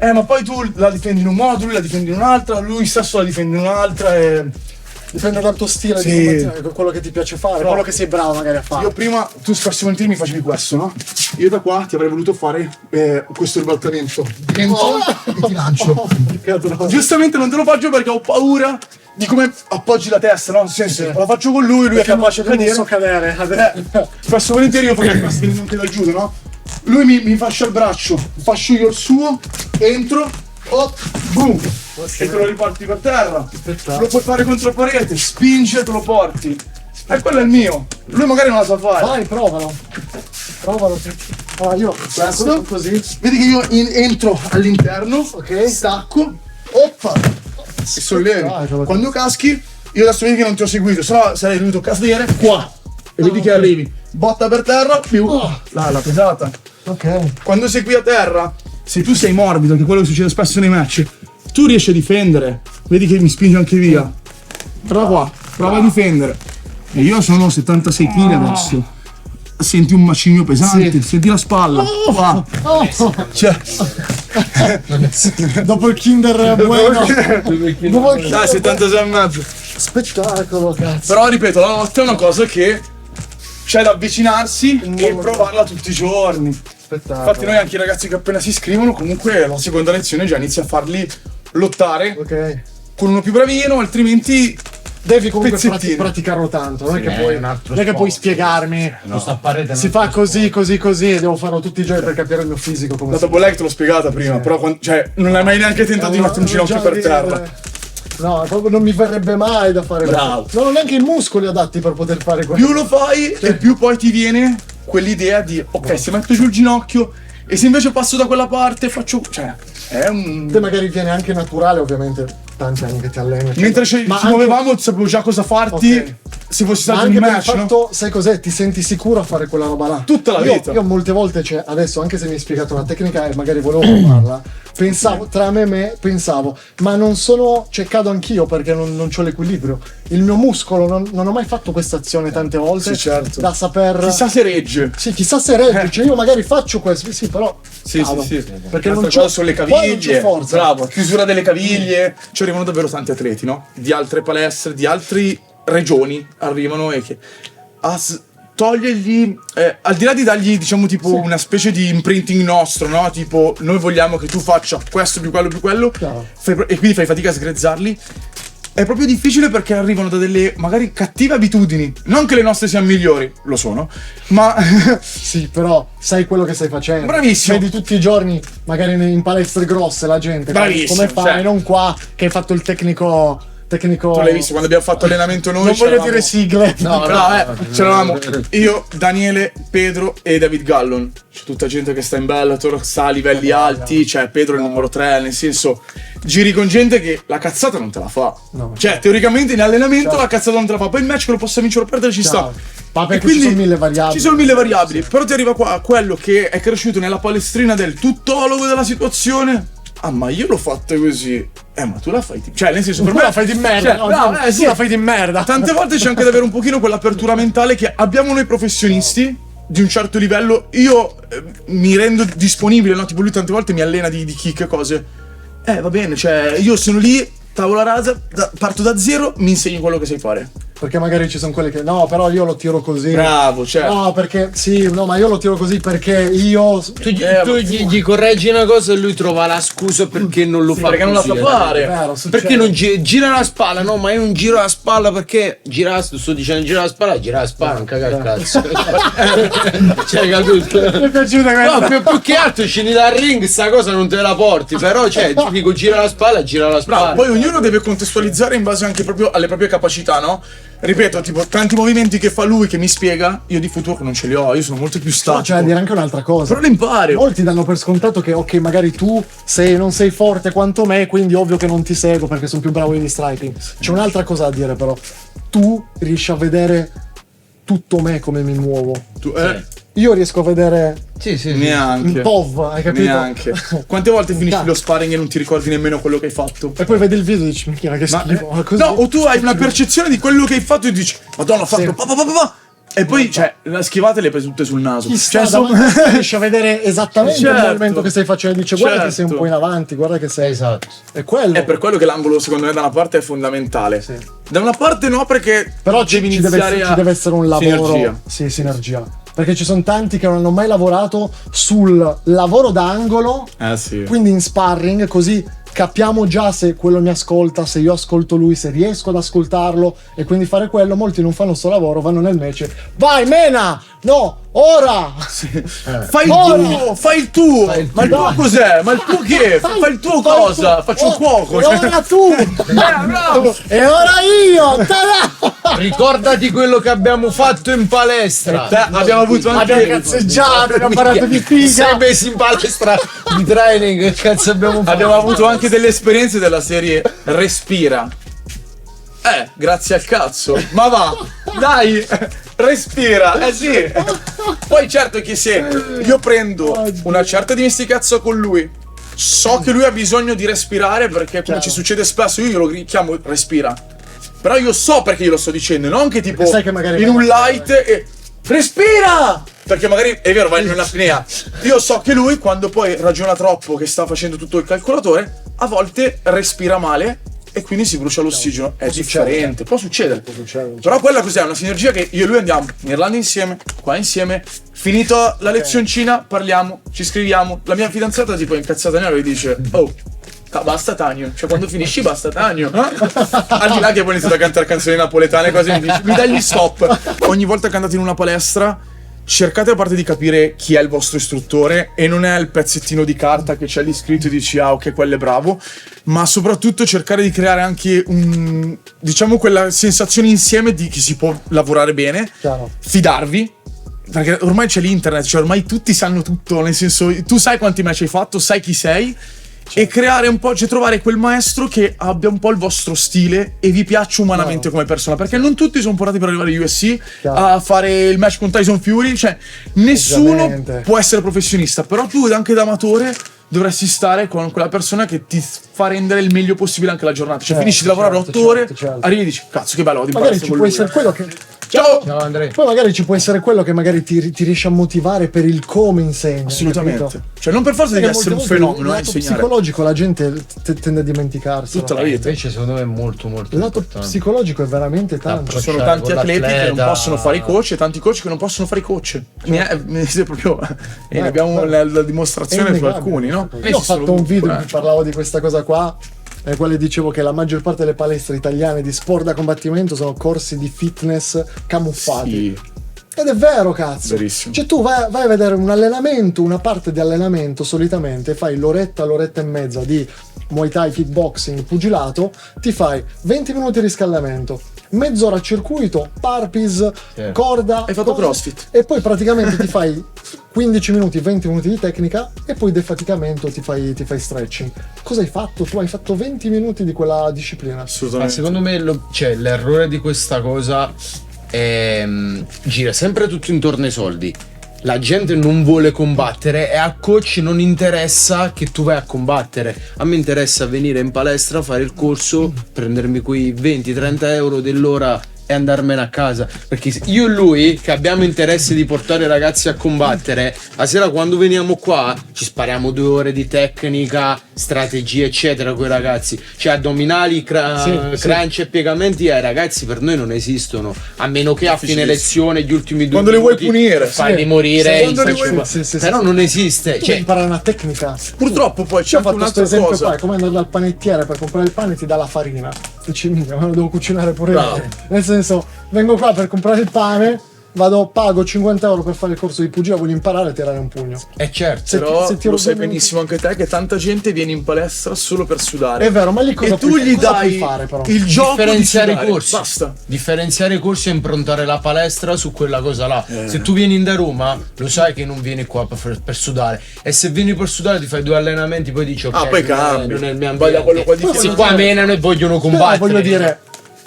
Ma poi tu la difendi in un modo, lui la difende in un'altra, lui stesso la difende in un'altra e... Dipende dal tuo stile Sì. di combattimento, quello che ti piace fare, quello che sei bravo magari a fare. Io prima, tu spesso e volentieri mi facevi questo, no? Io da qua ti avrei voluto fare questo ribaltamento. Dentro e ti lancio. Giustamente non te lo faccio perché ho paura di come appoggi la testa, no? Nel senso, la faccio con lui è capace di non so cadere. cadere. Spesso e volentieri io faccio questo, venendo anche dal judo, no? Lui mi fascia il braccio, fascio io il suo, entro, boom, e te lo riporti per terra. Lo puoi fare contro parete, spinge e te lo porti. quello è il mio. Lui magari non la sa fare. Vai, provalo. Provalo. Allora, io Questo così. Vedi che io entro all'interno, Ok. stacco Oppa. e sollevi. Spettacolo. Quando caschi, io adesso vedi che non ti ho seguito, sennò sarei dovuto cadere qua. E vedi che arrivi. Botta per terra, più la pesata. Ok. Quando sei qui a terra, se tu sei morbido, che è quello che succede spesso nei match, tu riesci a difendere. Vedi che mi spinge anche via. Prova qua, prova a difendere. E io sono 76 kg adesso. Senti un macigno pesante, senti la spalla. Qua. Cioè, Dopo il Kinder Bueno. Dopo il dai, 76 e mezzo. Spettacolo, cazzo. Però ripeto, la lotta è una cosa che c'è da avvicinarsi e provarla tutti i giorni. Spettacolo. Infatti noi anche i ragazzi che appena si iscrivono, comunque la seconda lezione già inizia a farli lottare Ok. con uno più bravino, altrimenti Devi comunque pezzettini. praticarlo tanto, non è che puoi, un altro non è che puoi sport. spiegarmi. Sta parete Si fa così, così, così e devo farlo tutti i giorni per capire il mio fisico come la si double leg te l'ho spiegata prima, però cioè, non hai mai neanche tentato di mettere un ginocchio per terra. No, proprio non mi verrebbe mai da fare Bravo. questo. Non ho neanche i muscoli adatti per poter fare questo. Più lo fai e più poi ti viene quell'idea di ok, se metto giù il ginocchio e se invece passo da quella parte faccio. Cioè, è un. Te magari viene anche naturale, ovviamente, tanti anni che ti alleni. eccetera. Mentre ci Ma anche- muovevamo sapevo già cosa farti Ok. se fossi Ma stato in anche per il match, no? fatto, sai cos'è? Ti senti sicuro a fare quella roba là. Tutta la vita. Io molte volte, cioè, adesso, anche se mi hai spiegato una tecnica e magari volevo provarla, pensavo, tra me e me, pensavo, ma non sono, cioè, cado anch'io perché non ho l'equilibrio. Il mio muscolo, non ho mai fatto questa azione tante volte. Sì, certo. Da saper. Chissà se regge. Sì, chissà se regge, cioè io magari faccio questo, sì, però. cado, Perché non Un'altra c'ho cosa sono le qua non c'ho caviglie. forza. Bravo, chiusura delle caviglie. Ci arrivano davvero tanti atleti, no? Di altre palestre, di altre regioni arrivano e che togliergli al di là di dargli, diciamo, tipo una specie di imprinting nostro, no? Tipo, noi vogliamo che tu faccia questo più quello Chiaro. e quindi fai fatica a sgrezzarli. È proprio difficile perché arrivano da delle magari cattive abitudini. Non che le nostre siano migliori, lo sono, ma Sì, però sai quello che stai facendo. Bravissimo. Vedi tutti i giorni, magari in palestre grosse, la gente. Bravissimo, Come fai? cioè. Non qua che hai fatto il tecnico. tu l'hai visto quando abbiamo fatto allenamento noi. Non voglio c'eravamo- dire sigle. c'eravamo io, Daniele, Pedro e David Gallon. C'è tutta gente che sta in Bellator, sta a livelli alti, cioè Pedro è il numero 3, nel senso giri con gente che la cazzata non te la fa. No. Cioè, teoricamente in allenamento la cazzata non te la fa, poi il match che lo possa vincere o perdere ci sta. Ma perché E quindi ci sono mille variabili. Ci sono mille variabili, però ti arriva qua quello che è cresciuto nella palestrina del tuttologo della situazione. Ah, ma io l'ho fatta così. Ma tu la fai cioè, nel senso, per Tu me la fai di merda. Cioè, no, bravo, tu sì. la fai di merda. Tante volte c'è anche da avere un pochino quell'apertura mentale che abbiamo noi professionisti di un certo livello. Io mi rendo disponibile, no? Tipo lui tante volte mi allena di kick e cose. Va bene, cioè io sono lì, tavola rasa, parto da zero, mi insegni quello che sai fare. Perché magari ci sono quelli che no, però io lo tiro così. Bravo, cioè. No, perché sì, no, ma io lo tiro così perché io. Tu gli correggi una cosa e lui trova la scusa perché non lo fa perché non la così, sa fare. Vero, succede. Perché non gira la spalla? No, ma io non giro la spalla perché sto dicendo gira la spalla, non caga il cazzo. Cioè, capito? Mi è piaciuta questa. No, più che altro scendi dal ring, sta cosa non te la porti, però cioè, ti dico gira la spalla. Bravo, poi ognuno deve contestualizzare in base anche proprio alle proprie capacità, no? Ripeto, tipo, tanti movimenti che fa lui che mi spiega, io di futuro non ce li ho, io sono molto più No, statico. c'è da dire anche un'altra cosa. Però lo impari. Molti danno per scontato che ok, magari tu non sei forte quanto me, quindi ovvio che non ti seguo perché sono più bravo di striking. C'è un'altra cosa da dire però. Tu riesci a vedere tutto me come mi muovo. Io riesco a vedere Sì. Neanche. il POV, hai capito? Neanche. Quante volte finisci lo sparring e non ti ricordi nemmeno quello che hai fatto? E poi vedi il video e dici, minchia, che schifo. Ma così- No, o tu hai una percezione di quello che hai fatto e dici, Madonna, ho fatto Sì. pa. E poi, cioè, le schivate le hai prese tutte sul naso. Chi sta Cioè, davanti a te riesci a vedere esattamente Certo. il movimento che stai facendo. Dice, guarda che sei un Certo. po' in avanti, guarda che sei. Esatto. È quello. È per quello che l'angolo, secondo me, da una parte è fondamentale. Da una parte no, perché Però devi ci deve, iniziare ci deve essere un lavoro. Sinergia. Sì, sinergia. Perché ci sono tanti che non hanno mai lavorato sul lavoro d'angolo, Sì. quindi in sparring, così capiamo già se quello mi ascolta, se io ascolto lui, se riesco ad ascoltarlo e quindi fare quello. Molti non fanno sto lavoro, vanno nel match. Vai, mena! No, ora! Fai il tuo! Ma il tuo cos'è? Ma il tuo che? Fai il tuo cosa? Faccio il cuoco! E ora tu! Bravo! E ora io! Ta-da! Ricordati quello che abbiamo fatto in palestra. Abbiamo avuto Abbiamo anche cazzeggiato, abbiamo parlato di 6 figa! mesi in palestra di training, che cazzo abbiamo fatto? Abbiamo avuto anche delle esperienze della serie respira. Grazie al cazzo. Ma va, dai, respira. Sì. Poi certo che se io prendo una certa dimestichezza con lui, so che lui ha bisogno di respirare perché come ci succede spesso, io glielo chiamo respira. Però io so perché glielo sto dicendo, non che tipo sai che magari in un light e respira! Perché magari è vero, vai in un'apnea. Io so che lui quando poi ragiona troppo che sta facendo tutto il calcolatore, a volte respira male e quindi si brucia l'ossigeno. È differente, può succedere. Però quella cos'è? Una sinergia che io e lui andiamo in Irlanda insieme, qua insieme. Finito la lezioncina, parliamo, ci scriviamo. La mia fidanzata tipo è incazzata nera e dice: oh, basta Tanio, cioè quando finisci basta Tanio. Al di là che poi ho iniziato a cantare canzoni napoletane, cose mi dice, mi dai gli stop. Ogni volta che andate in una palestra, cercate a parte di capire chi è il vostro istruttore e non è il pezzettino di carta che c'è lì scritto e dici ah ok quello è bravo, ma soprattutto cercare di creare anche diciamo quella sensazione insieme di che si può lavorare bene, Chiaro. fidarvi. Perché ormai c'è l'internet, cioè ormai tutti sanno tutto, nel senso tu sai quanti match hai fatto, sai chi sei. E creare un po', cioè trovare quel maestro che abbia un po' il vostro stile e vi piaccia umanamente come persona, perché non tutti sono portati per arrivare a UFC a fare il match con Tyson Fury, cioè nessuno Ovviamente. può essere professionista, però tu anche da amatore dovresti stare con quella persona che ti fa rendere il meglio possibile anche la giornata, cioè finisci di lavorare 8 ore, arrivi e dici cazzo che bello, ho di Magari palestra ci con può lui. essere quello che... Ciao! Ciao Andrea. Poi magari ci può essere quello che magari ti riesce a motivare per il come insegna. Assolutamente, capito? cioè non per forza devi Perché essere un molte volte fenomeno a il lato insegnare psicologico la gente tende a dimenticarsi. tutta la vita. Invece secondo me è molto molto Il lato importante. psicologico è veramente tanto. Ci sono Cioè, tanti con atleti che non l'atleta- possono fare i coach e tanti coach che non possono fare i coach. Ne siete proprio. E ne abbiamo la dimostrazione su innegabile. alcuni, no? Io ho fatto un video in cui parlavo di questa cosa qua, nel quale dicevo che la maggior parte delle palestre italiane di sport da combattimento sono corsi di fitness camuffati. Sì. Ed è vero, cazzo. Verissimo. Cioè tu vai a vedere un allenamento, una parte di allenamento, solitamente fai l'oretta e mezza di Muay Thai, kickboxing, pugilato, ti fai 20 minuti di riscaldamento, mezz'ora a circuito, burpees, corda. Hai fatto CrossFit. E poi praticamente ti fai 15 minuti, 20 minuti di tecnica e poi defaticamento ti fai stretching. Cosa hai fatto? Tu hai fatto 20 minuti di quella disciplina. Ma Assolutamente. secondo me l'errore di questa cosa gira sempre tutto intorno ai soldi. La gente non vuole combattere e al coach non interessa che tu vai a combattere. A me interessa venire in palestra, fare il corso, prendermi quei 20-30 euro dell'ora e andarmene a casa, perché io e lui che abbiamo interesse di portare i ragazzi a combattere, la sera quando veniamo qua ci spariamo 2 ore di tecnica, strategie eccetera con i ragazzi, cioè addominali, crunch e piegamenti ai ragazzi per noi non esistono, a meno che a fine lezione gli ultimi 2 Quando li vuoi minuti punire. farli morire, Quando li vuoi- però non esiste, Tu devi cioè imparare una tecnica. Purtroppo poi c'è Io ho anche fatto questo un'altra esempio cosa. qua, è come andare dal panettiere per comprare il pane ti dà la farina. Dici, minchia, ma lo devo cucinare pure Bravo. io. Nel senso, vengo qua per comprare il pane, pago 50 euro per fare il corso di pugilato, voglio imparare a tirare un pugno. è certo. Se- Però se tiro lo sai 2 minuti- benissimo anche te che tanta gente viene in palestra solo per sudare. È vero, ma lì cosa e tu puoi- gli cosa dai puoi fare, però? il gioco di Differenziare i sudare. corsi. Basta. Differenziare i corsi e improntare la palestra su quella cosa là. Se tu vieni da Roma, lo sai che non vieni qua per sudare. E se vieni per sudare ti fai 2 allenamenti, poi dici ok, Poi non è- cambi. non è il mio Vai da quello qua di ambiente. fianco. Se qua menano e vogliono Però combattere. voglio dire,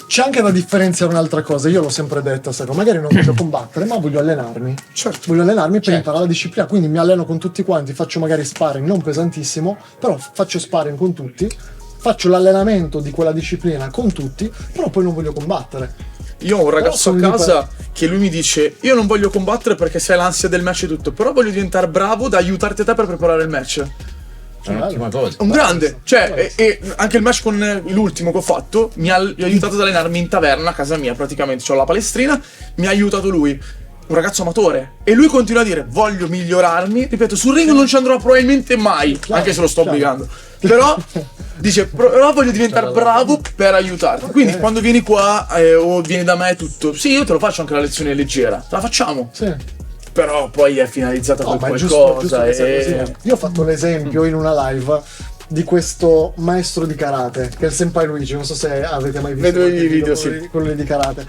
c'è anche da differenziare un'altra cosa. Io l'ho sempre detta, sai, magari non voglio combattere, ma voglio allenarmi. Certo. Voglio allenarmi per imparare la disciplina. Quindi mi alleno con tutti quanti, faccio magari sparring non pesantissimo, però faccio sparring con tutti. Faccio l'allenamento di quella disciplina con tutti, però poi non voglio combattere. Io ho un ragazzo a sono lì casa che lui mi dice: io non voglio combattere perché sai l'ansia del match e tutto, però voglio diventare bravo da aiutarti a te per preparare il match. È un'ottima cosa. Un grande, cioè, e anche il match con l'ultimo che ho fatto mi ha aiutato ad allenarmi in taverna a casa mia, praticamente. C'ho la palestrina, mi ha aiutato lui. Un ragazzo amatore. E lui continua a dire: voglio migliorarmi. Ripeto, sul ring non ci andrò probabilmente mai, anche se lo sto obbligando. Però dice: però voglio diventare bravo per aiutarti. Quindi quando vieni qua o vieni da me è tutto. Sì, io te lo faccio anche la lezione leggera. La facciamo. Sì. però poi è finalizzata No, per ma è qualcosa. giusto che sia così. Io ho fatto l'esempio in una live di questo maestro di karate, che è il Senpai Luigi, non so se avete mai visto Vedo i qualche video, quelli di karate.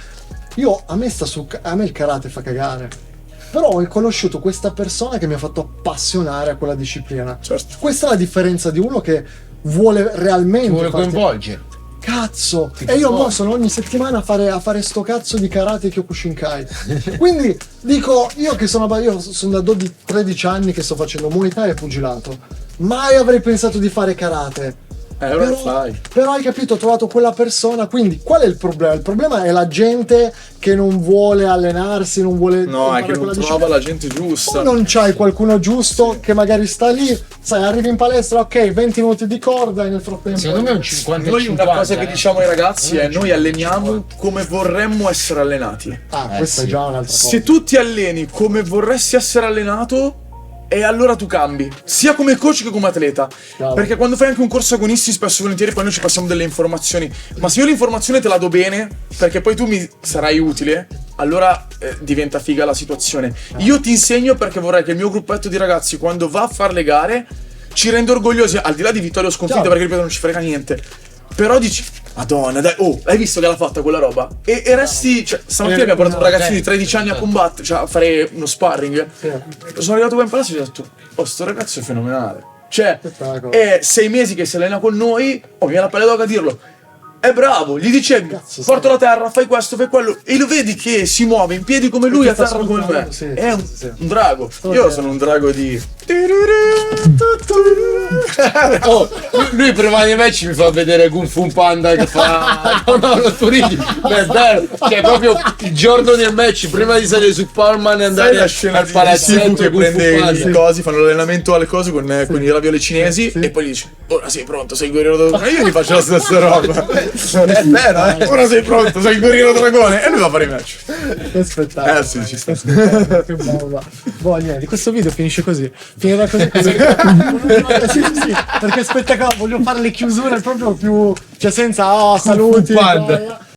A me il karate fa cagare. Però ho conosciuto questa persona che mi ha fatto appassionare a quella disciplina. Certo. Questa è la differenza di uno che vuole realmente Ti vuole farti- coinvolgere. Cazzo! E io mo sono ogni settimana a fare sto cazzo di karate Kyokushinkai. Quindi dico, io sono da 13 anni che sto facendo Muay Thai e pugilato. Mai avrei pensato di fare karate. Ora lo fai. Però hai capito, ho trovato quella persona, quindi qual è il problema? Il problema è la gente che non vuole allenarsi, non vuole No, è fare che non quella trova disciplina. la gente giusta. O non c'hai qualcuno giusto che magari sta lì, sai, arrivi in palestra, ok, 20 minuti di corda e nel frattempo... Secondo me è un 50 Noi una cosa che diciamo ai ragazzi è noi alleniamo come vorremmo essere allenati. Ah, questa è già un'altra cosa. Se tu ti alleni come vorresti essere allenato, e allora tu cambi, sia come coach che come atleta. Chiaro. Perché quando fai anche un corso agonisti, spesso e volentieri poi noi ci passiamo delle informazioni. Ma se io l'informazione te la do bene, perché poi tu mi sarai utile, allora diventa figa la situazione. Io ti insegno perché vorrei che il mio gruppetto di ragazzi, quando va a fare le gare, ci renda orgogliosi, al di là di vittoria o sconfitta, Chiaro. perché ripeto non ci frega niente. Però dici, Madonna, dai, oh, hai visto che l'ha fatta quella roba? E resti, cioè, stamattina abbiamo portato un ragazzino di 13 anni a combattere, cioè a fare uno sparring. Sono arrivato qua in palazzo e ho detto, oh, sto ragazzo è fenomenale. Cioè, Spettacolo. è 6 mesi che si allena con noi, oh, mi viene la pelle d'oca a dirlo. È bravo, gli dicevi, Cazzo, porto la terra, fai questo, fai quello, e lo vedi che si muove in piedi come lui, a Perché sta terra come me. sfruttando, sì, È sì. un drago. Io bene. sono un drago di... Oh, lui prima dei match mi fa vedere Kung Fu Panda che fa. No, non tu ridi. Ma è vero. Cioè, proprio il giorno del match, prima di salire su Palman e Sai andare la scena al di palazzetto Sifu che Kung Fu prende Panda. i cosi, fanno l'allenamento alle cose con i ravioli cinesi e poi gli dice ora sei pronto, sei il guerriero dragone. Io gli faccio la stessa roba. È vero, eh? Ora sei pronto, sei il guerriero dragone. E lui va a fare i match. Che spettacolo. Sì, ci sta. Che bomba. Boh, niente, questo video finisce così. Finirà così. Sì, sì, perché è spettacolo, voglio fare le chiusure proprio più. Cioè senza saluti. Panda.